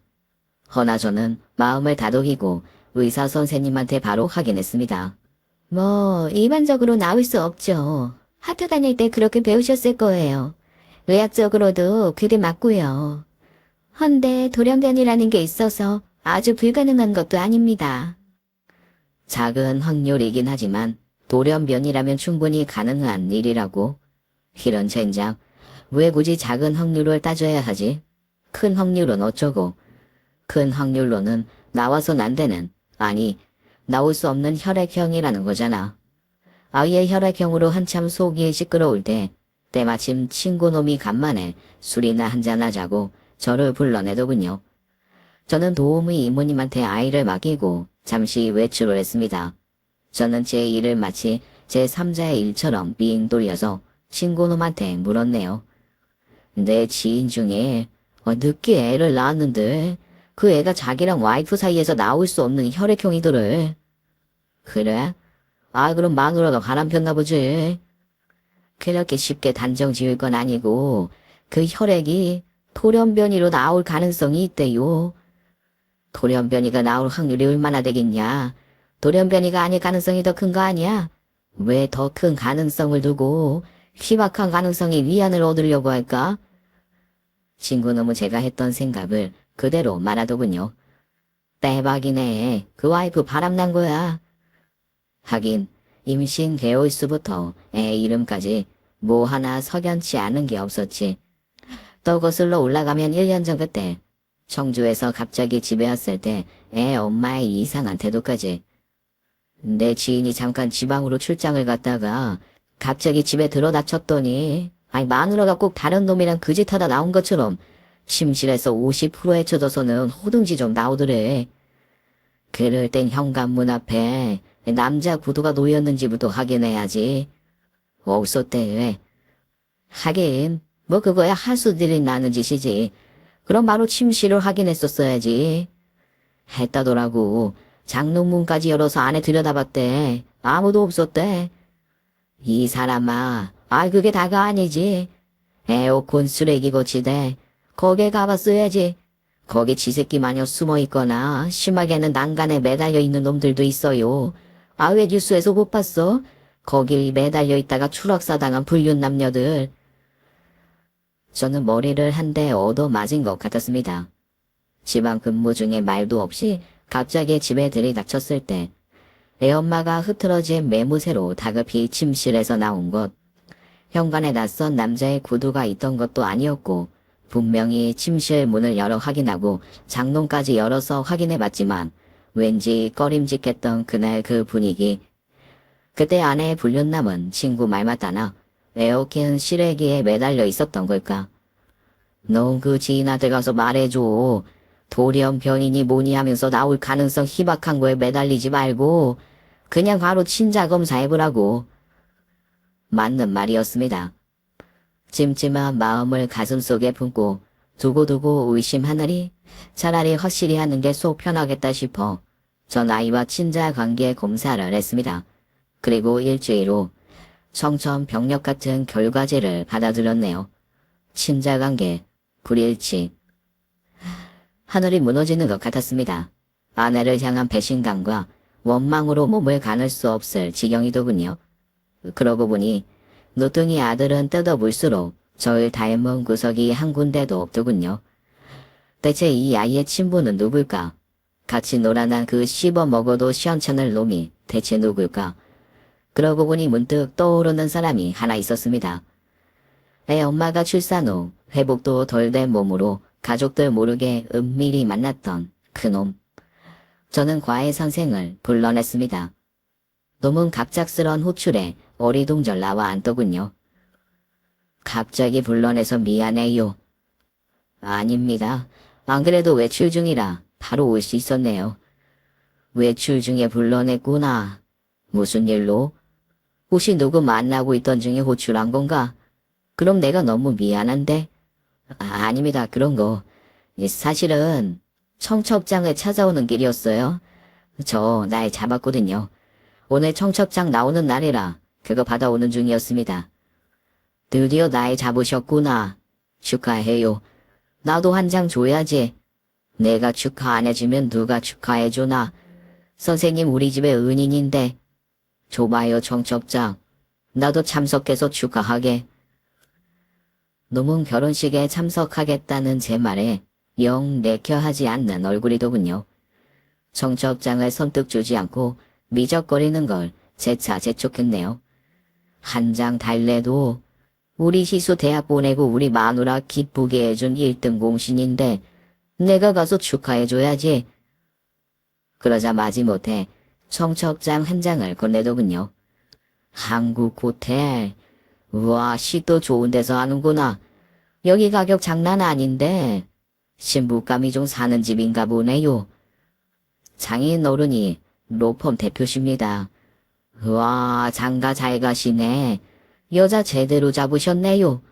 허나 저는 마음을 다독이고 의사 선생님한테 바로 확인했습니다. 일반적으로 나올 수 없죠. 학교 다닐 때 그렇게 배우셨을 거예요. 의학적으로도 그게 맞고요. 헌데 돌연변이라는 게 있어서 아주 불가능한 것도 아닙니다. 작은 확률이긴 하지만 돌연변이라면 충분히 가능한 일이라고. 이런 젠장, 왜 굳이 작은 확률을 따져야 하지? 큰 확률은 어쩌고. 큰 확률로는 나와선 안 되는, 아니 나올 수 없는 혈액형이라는 거잖아. 아이의 혈액형으로 한참 속이 시끄러울 때 때마침 친구놈이 간만에 술이나 한잔 하자고 저를 불러내더군요. 저는 도움의 이모님한테 아이를 맡기고 잠시 외출을 했습니다. 저는 제 일을 마치 제 3자의 일처럼 빙 돌려서 친구놈한테 물었네요. 내 지인 중에 늦게 애를 낳았는데 그 애가 자기랑 와이프 사이에서 나올 수 없는 혈액형이더래. 그래? 그럼 마누라가 바람폈나 보지. 그렇게 쉽게 단정 지을 건 아니고 그 혈액이 돌연변이로 나올 가능성이 있대요. 돌연변이가 나올 확률이 얼마나 되겠냐. 돌연변이가 아닐 가능성이 더 큰 거 아니야? 왜 더 큰 가능성을 두고 희박한 가능성이 위안을 얻으려고 할까? 친구놈은 제가 했던 생각을 그대로 말하더군요. 대박이네. 그 와이프 바람난 거야. 하긴 임신 개월수부터 애 이름까지 뭐 하나 석연치 않은 게 없었지. 또 거슬러 올라가면 1년 전 그때 청주에서 갑자기 집에 왔을 때 애 엄마의 이상한 태도까지. 내 지인이 잠깐 지방으로 출장을 갔다가 갑자기 집에 들어닥쳤더니 마누라가 꼭 다른 놈이랑 그 짓 하다 나온 것처럼 침실에서 50%에 쳐져서는 호둥지 좀 나오더래. 그럴 땐 현관문 앞에 남자 구두가 놓였는지부터 확인해야지. 없었대. 하긴 뭐 그거야 하수들이 나는 짓이지. 그럼 바로 침실을 확인했었어야지. 했다더라고. 장롱문까지 열어서 안에 들여다봤대. 아무도 없었대. 이 사람아, 그게 다가 아니지. 에어컨 쓰레기 거치대. 거기에 가봤어야지. 거기 지새끼 마녀 숨어있거나 심하게는 난간에 매달려 있는 놈들도 있어요. 왜 뉴스에서 못 봤어? 거기 매달려 있다가 추락사당한 불륜 남녀들. 저는 머리를 한 대 얻어맞은 것 같았습니다. 지방 근무 중에 말도 없이 갑자기 집에 들이닥쳤을 때 애엄마가 흐트러진 매무새로 다급히 침실에서 나온 것, 현관에 낯선 남자의 구두가 있던 것도 아니었고 분명히 침실 문을 열어 확인하고 장롱까지 열어서 확인해봤지만 왠지 꺼림직했던 그날 그 분위기. 그때 아내의 불륜남은 친구 말 맞다나 에어컨 실외기에 매달려 있었던 걸까? 넌 그 지인한테 가서 말해줘. 돌연변이니 뭐니 하면서 나올 가능성 희박한 거에 매달리지 말고 그냥 바로 친자 검사해보라고. 맞는 말이었습니다. 찜찜한 마음을 가슴속에 품고 두고두고 의심하느니 차라리 확실히 하는 게 속 편하겠다 싶어 전 아이와 친자 관계 검사를 했습니다. 그리고 일주일 후 청천벽력 같은 결과제를 받아들였네요. 친자관계, 불일치. 하늘이 무너지는 것 같았습니다. 아내를 향한 배신감과 원망으로 몸을 가눌 수 없을 지경이더군요. 그러고 보니 노뚱이 아들은 뜯어물수록 저를 닮은 구석이 한 군데도 없더군요. 대체 이 아이의 친부는 누굴까? 같이 놀아난 그 씹어 먹어도 시원찮을 놈이 대체 누굴까? 그러고 보니 문득 떠오르는 사람이 하나 있었습니다. 애 엄마가 출산 후 회복도 덜 된 몸으로 가족들 모르게 은밀히 만났던 그놈. 저는 과외 선생을 불러냈습니다. 놈은 갑작스런 호출에 어리둥절 나와 앉더군요. 갑자기 불러내서 미안해요. 아닙니다. 안 그래도 외출 중이라 바로 올 수 있었네요. 외출 중에 불러냈구나. 무슨 일로? 혹시 누구 만나고 있던 중에 호출한 건가? 그럼 내가 너무 미안한데? 아닙니다. 그런 거. 사실은 청첩장을 찾아오는 길이었어요. 저 날 잡았거든요. 오늘 청첩장 나오는 날이라 그거 받아오는 중이었습니다. 드디어 날 잡으셨구나. 축하해요. 나도 한 장 줘야지. 내가 축하 안 해주면 누가 축하해주나. 선생님 우리 집의 은인인데. 줘봐요 청첩장. 나도 참석해서 축하하게. 놈은 결혼식에 참석하겠다는 제 말에 영 내켜하지 않는 얼굴이더군요. 청첩장을 선뜻 주지 않고 미적거리는 걸 재차 재촉했네요. 한 장 달래도 우리 희수 대학 보내고 우리 마누라 기쁘게 해준 1등 공신인데 내가 가서 축하해줘야지. 그러자 마지못해 청첩장 한 장을 건네더군요. 한국 호텔. 우와, 시도 좋은 데서 하는구나. 여기 가격 장난 아닌데 신부감이 좀 사는 집인가 보네요. 장인 어른이 로펌 대표십니다. 우와, 장가 잘 가시네. 여자 제대로 잡으셨네요.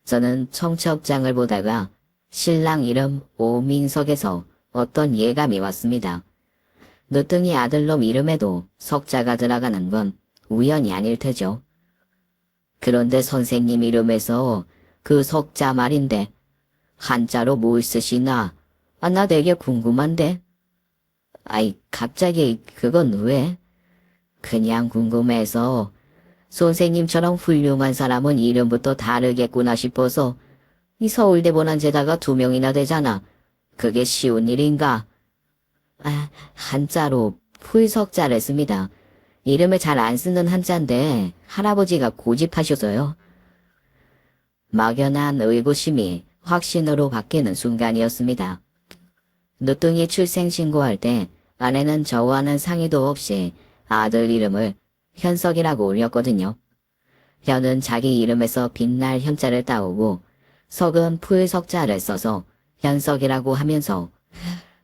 저는 청첩장을 보다가 신랑 이름 오민석에서 어떤 예감이 왔습니다. 늦둥이 아들놈 이름에도 석자가 들어가는 건 우연이 아닐 테죠. 그런데 선생님 이름에서 그 석자 말인데 한자로 뭘 쓰시나? 나 되게 궁금한데. 아이, 갑자기 그건 왜? 그냥 궁금해서 선생님처럼 훌륭한 사람은 이름부터 다르겠구나 싶어서. 이 서울대 보난제다가 2명이나 되잖아. 그게 쉬운 일인가? 한자로 풀석자를 씁니다. 이름을 잘 안 쓰는 한자인데 할아버지가 고집하셔서요. 막연한 의구심이 확신으로 바뀌는 순간이었습니다. 늦둥이 출생신고할 때 아내는 저와는 상의도 없이 아들 이름을 현석이라고 올렸거든요. 현은 자기 이름에서 빛날 현자를 따오고 석은 풀석자를 써서 현석이라고 하면서,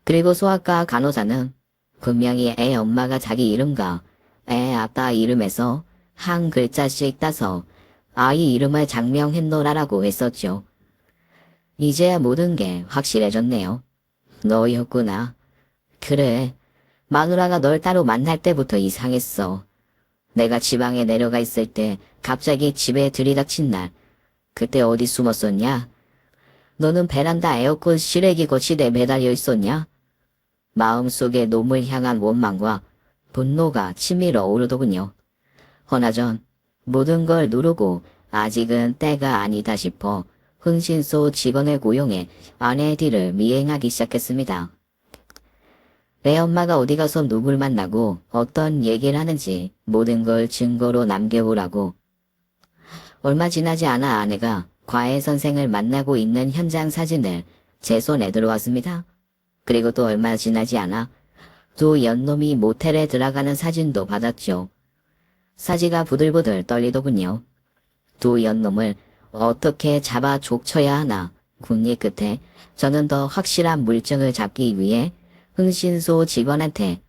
그리고 소아과 간호사는 분명히 애 엄마가 자기 이름과 애 아빠 이름에서 한 글자씩 따서 아이 이름을 장명했노라라고 했었죠. 이제야 모든 게 확실해졌네요. 너였구나. 그래. 마누라가 널 따로 만날 때부터 이상했어. 내가 지방에 내려가 있을 때 갑자기 집에 들이닥친 날, 그때 어디 숨었었냐? 너는 베란다 에어컨 실외기 거치대에 매달려 있었냐? 마음속에 놈을 향한 원망과 분노가 치밀어 오르더군요. 허나전 모든 걸 누르고 아직은 때가 아니다 싶어 흥신소 직원을 고용해 아내 뒤를 미행하기 시작했습니다. 내 엄마가 어디 가서 누굴 만나고 어떤 얘기를 하는지 모든 걸 증거로 남겨오라고. 얼마 지나지 않아 아내가 과외 선생을 만나고 있는 현장 사진을 제 손에 들어왔습니다. 그리고 또 얼마 지나지 않아 두 연놈이 모텔에 들어가는 사진도 받았죠. 사지가 부들부들 떨리더군요. 두 연놈을 어떻게 잡아 족쳐야 하나 궁리 끝에 저는 더 확실한 물증을 잡기 위해 흥신소 직원한테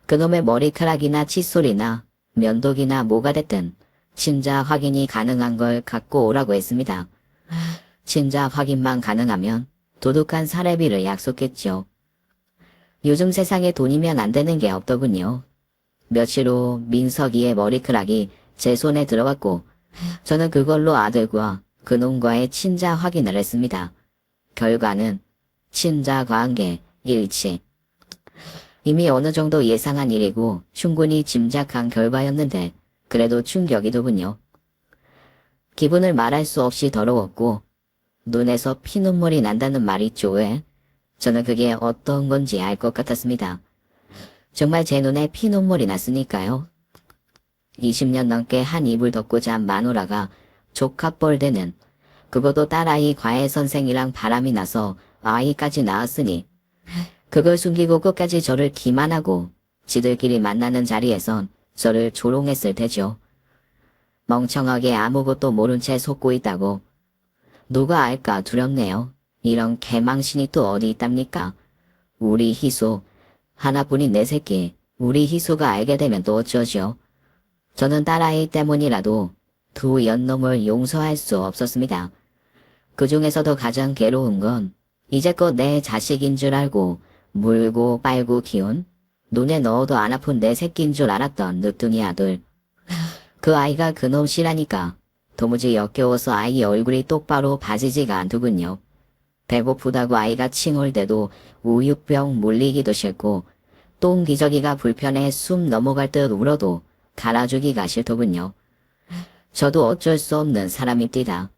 그놈의 머리카락이나 칫솔이나 면도기나 뭐가 됐든 친자 확인이 가능한 걸 갖고 오라고 했습니다. 친자 확인만 가능하면 도둑한 사례비를 약속했죠. 요즘 세상에 돈이면 안 되는 게 없더군요. 며칠 후 민석이의 머리카락이 제 손에 들어왔고 저는 그걸로 아들과 그놈과의 친자 확인을 했습니다. 결과는 친자 관계 일치. 이미 어느 정도 예상한 일이고 충분히 짐작한 결과였는데 그래도 충격이더군요. 기분을 말할 수 없이 더러웠고 눈에서 피눈물이 난다는 말 있죠 왜? 저는 그게 어떤 건지 알 것 같았습니다. 정말 제 눈에 피눈물이 났으니까요. 20년 넘게 한 이불 덮고 잔 마누라가 조카뻘되는 그것도 딸아이 과외 선생이랑 바람이 나서 아이까지 낳았으니 그걸 숨기고 끝까지 저를 기만하고 지들끼리 만나는 자리에선 저를 조롱했을 테죠. 멍청하게 아무것도 모른 채 속고 있다고. 누가 알까 두렵네요. 이런 개망신이 또 어디 있답니까? 우리 희수, 하나뿐인 내 새끼, 우리 희수가 알게 되면 또 어쩌죠? 저는 딸아이 때문이라도 두 연놈을 용서할 수 없었습니다. 그 중에서도 가장 괴로운 건 이제껏 내 자식인 줄 알고 물고 빨고 키운 눈에 넣어도 안 아픈 내 새끼인 줄 알았던 늦둥이 아들. 그 아이가 그놈 씨라니까 도무지 역겨워서 아이 얼굴이 똑바로 봐지지가 않더군요. 배고프다고 아이가 칭얼대도 우유병 물리기도 싫고 똥기저귀가 불편해 숨 넘어갈 듯 울어도 갈아주기가 싫더군요. 저도 어쩔 수 없는 사람입니다.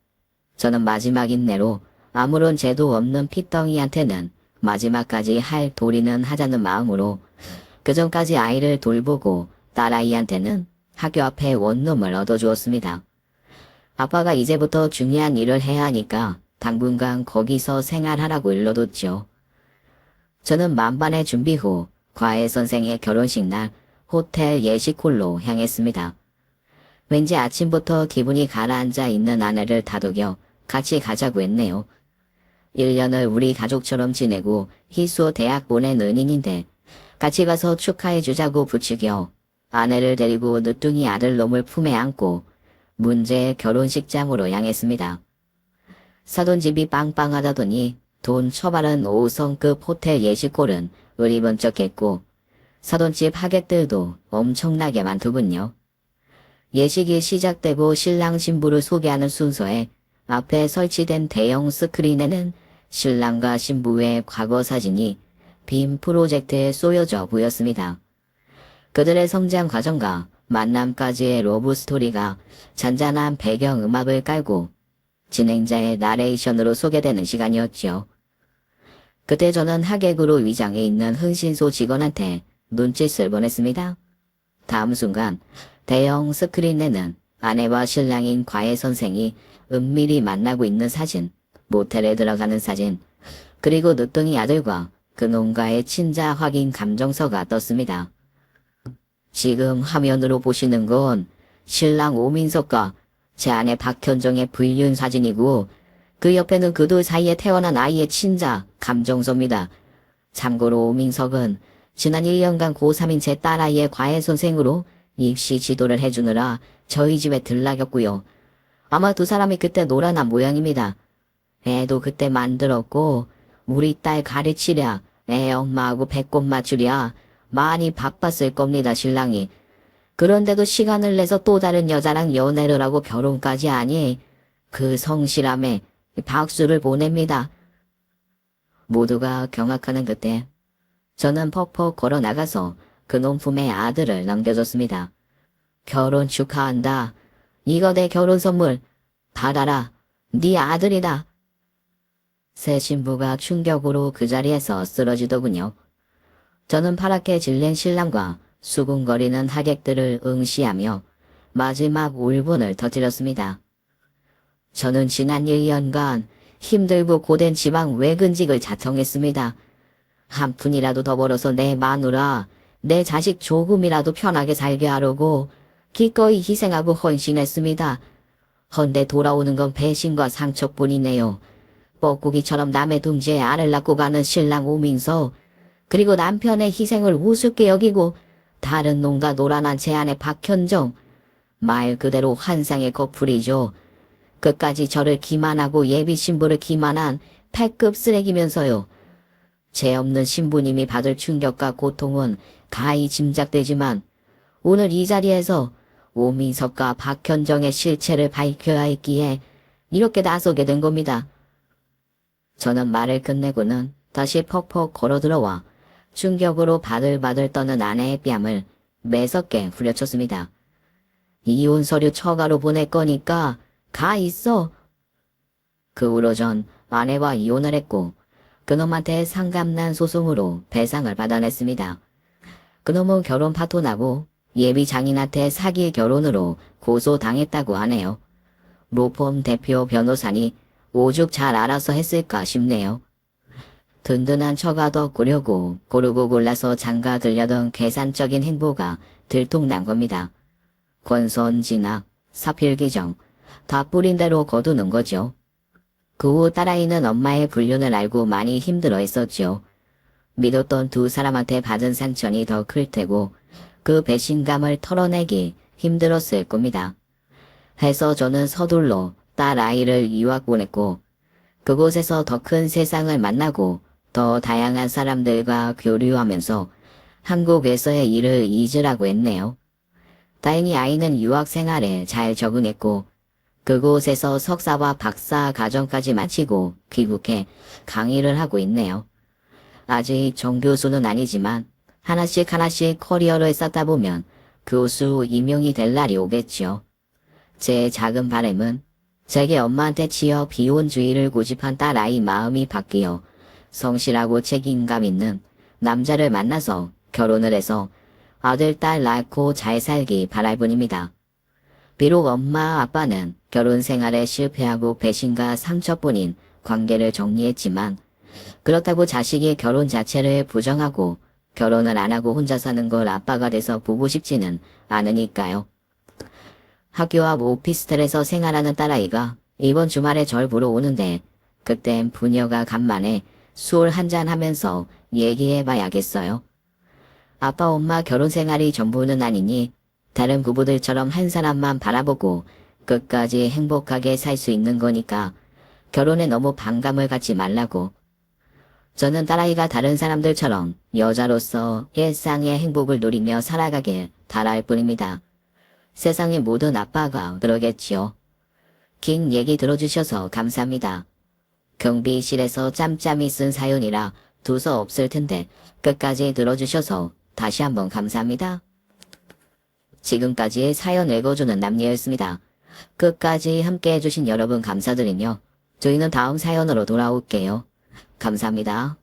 저는 마지막 인내로 아무런 죄도 없는 핏덩이한테는 마지막까지 할 도리는 하자는 마음으로 그전까지 아이를 돌보고 딸아이한테는 학교 앞에 원룸을 얻어주었습니다. 아빠가 이제부터 중요한 일을 해야 하니까 당분간 거기서 생활하라고 일러뒀죠. 저는 만반의 준비 후 과외 선생의 결혼식 날 호텔 예식홀로 향했습니다. 왠지 아침부터 기분이 가라앉아 있는 아내를 다독여 같이 가자고 했네요. 1년을 우리 가족처럼 지내고 희수 대학 보낸 은인인데 같이 가서 축하해주자고 부추겨 아내를 데리고 늦둥이 아들놈을 품에 안고 문제의 결혼식장으로 향했습니다. 사돈 집이 빵빵하다더니 돈 처바른 5성급 호텔 예식홀은 으리번쩍했고 사돈집 하객들도 엄청나게 많더군요. 예식이 시작되고 신랑 신부를 소개하는 순서에 앞에 설치된 대형 스크린에는 신랑과 신부의 과거 사진이 빔 프로젝트에 쏘여져 보였습니다. 그들의 성장 과정과 만남까지의 러브 스토리가 잔잔한 배경 음악을 깔고 진행자의 나레이션으로 소개되는 시간이었죠. 그때 저는 하객으로 위장해 있는 흥신소 직원한테 눈짓을 보냈습니다. 다음 순간 대형 스크린에는 아내와 신랑인 과외 선생이 은밀히 만나고 있는 사진, 모텔에 들어가는 사진, 그리고 늦둥이 아들과 그놈과의 친자 확인 감정서가 떴습니다. 지금 화면으로 보시는 건 신랑 오민석과 제 아내 박현정의 불륜 사진이고 그 옆에는 그 둘 사이에 태어난 아이의 친자 감정서입니다. 참고로 오민석은 지난 1년간 고3인 제 딸아이의 과외 선생으로 입시 지도를 해주느라 저희 집에 들락였고요. 아마 두 사람이 그때 놀아난 모양입니다. 애도 그때 만들었고 우리 딸 가르치랴 애 엄마하고 배꼽 맞추랴 많이 바빴을 겁니다 신랑이. 그런데도 시간을 내서 또 다른 여자랑 연애를 하고 결혼까지 하니 그 성실함에 박수를 보냅니다. 모두가 경악하는 그때 저는 퍽퍽 걸어 나가서 그놈 품에 아들을 넘겨줬습니다. 결혼 축하한다. 이거 내 결혼 선물. 받아라. 네 아들이다. 새 신부가 충격으로 그 자리에서 쓰러지더군요. 저는 파랗게 질린 신랑과 수군거리는 하객들을 응시하며 마지막 울분을 터뜨렸습니다. 저는 지난 1년간 힘들고 고된 지방 외근직을 자청했습니다. 한 푼이라도 더 벌어서 내 마누라, 내 자식 조금이라도 편하게 살게 하려고 기꺼이 희생하고 헌신했습니다. 헌데 돌아오는 건 배신과 상처뿐이네요. 뻐꾸기처럼 남의 둥지에 알을 낳고 가는 신랑 오민서, 그리고 남편의 희생을 우습게 여기고 다른 놈과 놀아난 제 아내 박현정, 말 그대로 환상의 커플이죠. 끝까지 저를 기만하고 예비 신부를 기만한 패급 쓰레기면서요. 죄 없는 신부님이 받을 충격과 고통은 가히 짐작되지만 오늘 이 자리에서 오민석과 박현정의 실체를 밝혀야 했기에 이렇게 나서게 된 겁니다. 저는 말을 끝내고는 다시 퍽퍽 걸어들어와 충격으로 바들바들 떠는 아내의 뺨을 매섭게 후려쳤습니다. 이혼 서류 처가로 보낼 거니까 가 있어. 그 후로 전 아내와 이혼을 했고 그놈한테 상감난 소송으로 배상을 받아냈습니다. 그놈은 결혼 파토나고 예비 장인한테 사기 결혼으로 고소당했다고 하네요. 로펌 대표 변호사니 오죽 잘 알아서 했을까 싶네요. 든든한 처가 더 꾸려고 고르고 골라서 장가 들려던 계산적인 행보가 들통난 겁니다. 권선 진학, 사필기정 다 뿌린 대로 거두는 거죠. 그 후 딸아이는 엄마의 불륜을 알고 많이 힘들어했었죠. 믿었던 두 사람한테 받은 상처니 더 클 테고 그 배신감을 털어내기 힘들었을 겁니다. 해서 저는 서둘러 딸아이를 유학 보냈고 그곳에서 더 큰 세상을 만나고 더 다양한 사람들과 교류하면서 한국에서의 일을 잊으라고 했네요. 다행히 아이는 유학 생활에 잘 적응했고 그곳에서 석사와 박사 과정까지 마치고 귀국해 강의를 하고 있네요. 아직 정교수는 아니지만 하나씩 커리어를 쌓다 보면 교수 임용이 될 날이 오겠지요. 제 작은 바람은 제게 엄마한테 치여 비혼주의를 고집한 딸아이 마음이 바뀌어 성실하고 책임감 있는 남자를 만나서 결혼을 해서 아들, 딸 낳고 잘 살기 바랄 뿐입니다. 비록 엄마, 아빠는 결혼 생활에 실패하고 배신과 상처뿐인 관계를 정리했지만 그렇다고 자식이 결혼 자체를 부정하고 결혼을 안 하고 혼자 사는 걸 아빠가 돼서 보고 싶지는 않으니까요. 학교 앞 오피스텔에서 생활하는 딸아이가 이번 주말에 절 보러 오는데 그땐 부녀가 간만에 술 한잔 하면서 얘기해봐야겠어요. 아빠 엄마 결혼 생활이 전부는 아니니 다른 부부들처럼 한 사람만 바라보고 끝까지 행복하게 살 수 있는 거니까 결혼에 너무 반감을 갖지 말라고. 저는 딸아이가 다른 사람들처럼 여자로서 일상의 행복을 누리며 살아가길 바랄 뿐입니다. 세상의 모든 아빠가 그러겠지요. 긴 얘기 들어주셔서 감사합니다. 경비실에서 짬짬이 쓴 사연이라 두서 없을 텐데 끝까지 들어주셔서 다시 한번 감사합니다. 지금까지 사연 읽어주는 남녀였습니다. 끝까지 함께 해주신 여러분 감사드리며 저희는 다음 사연으로 돌아올게요. 감사합니다.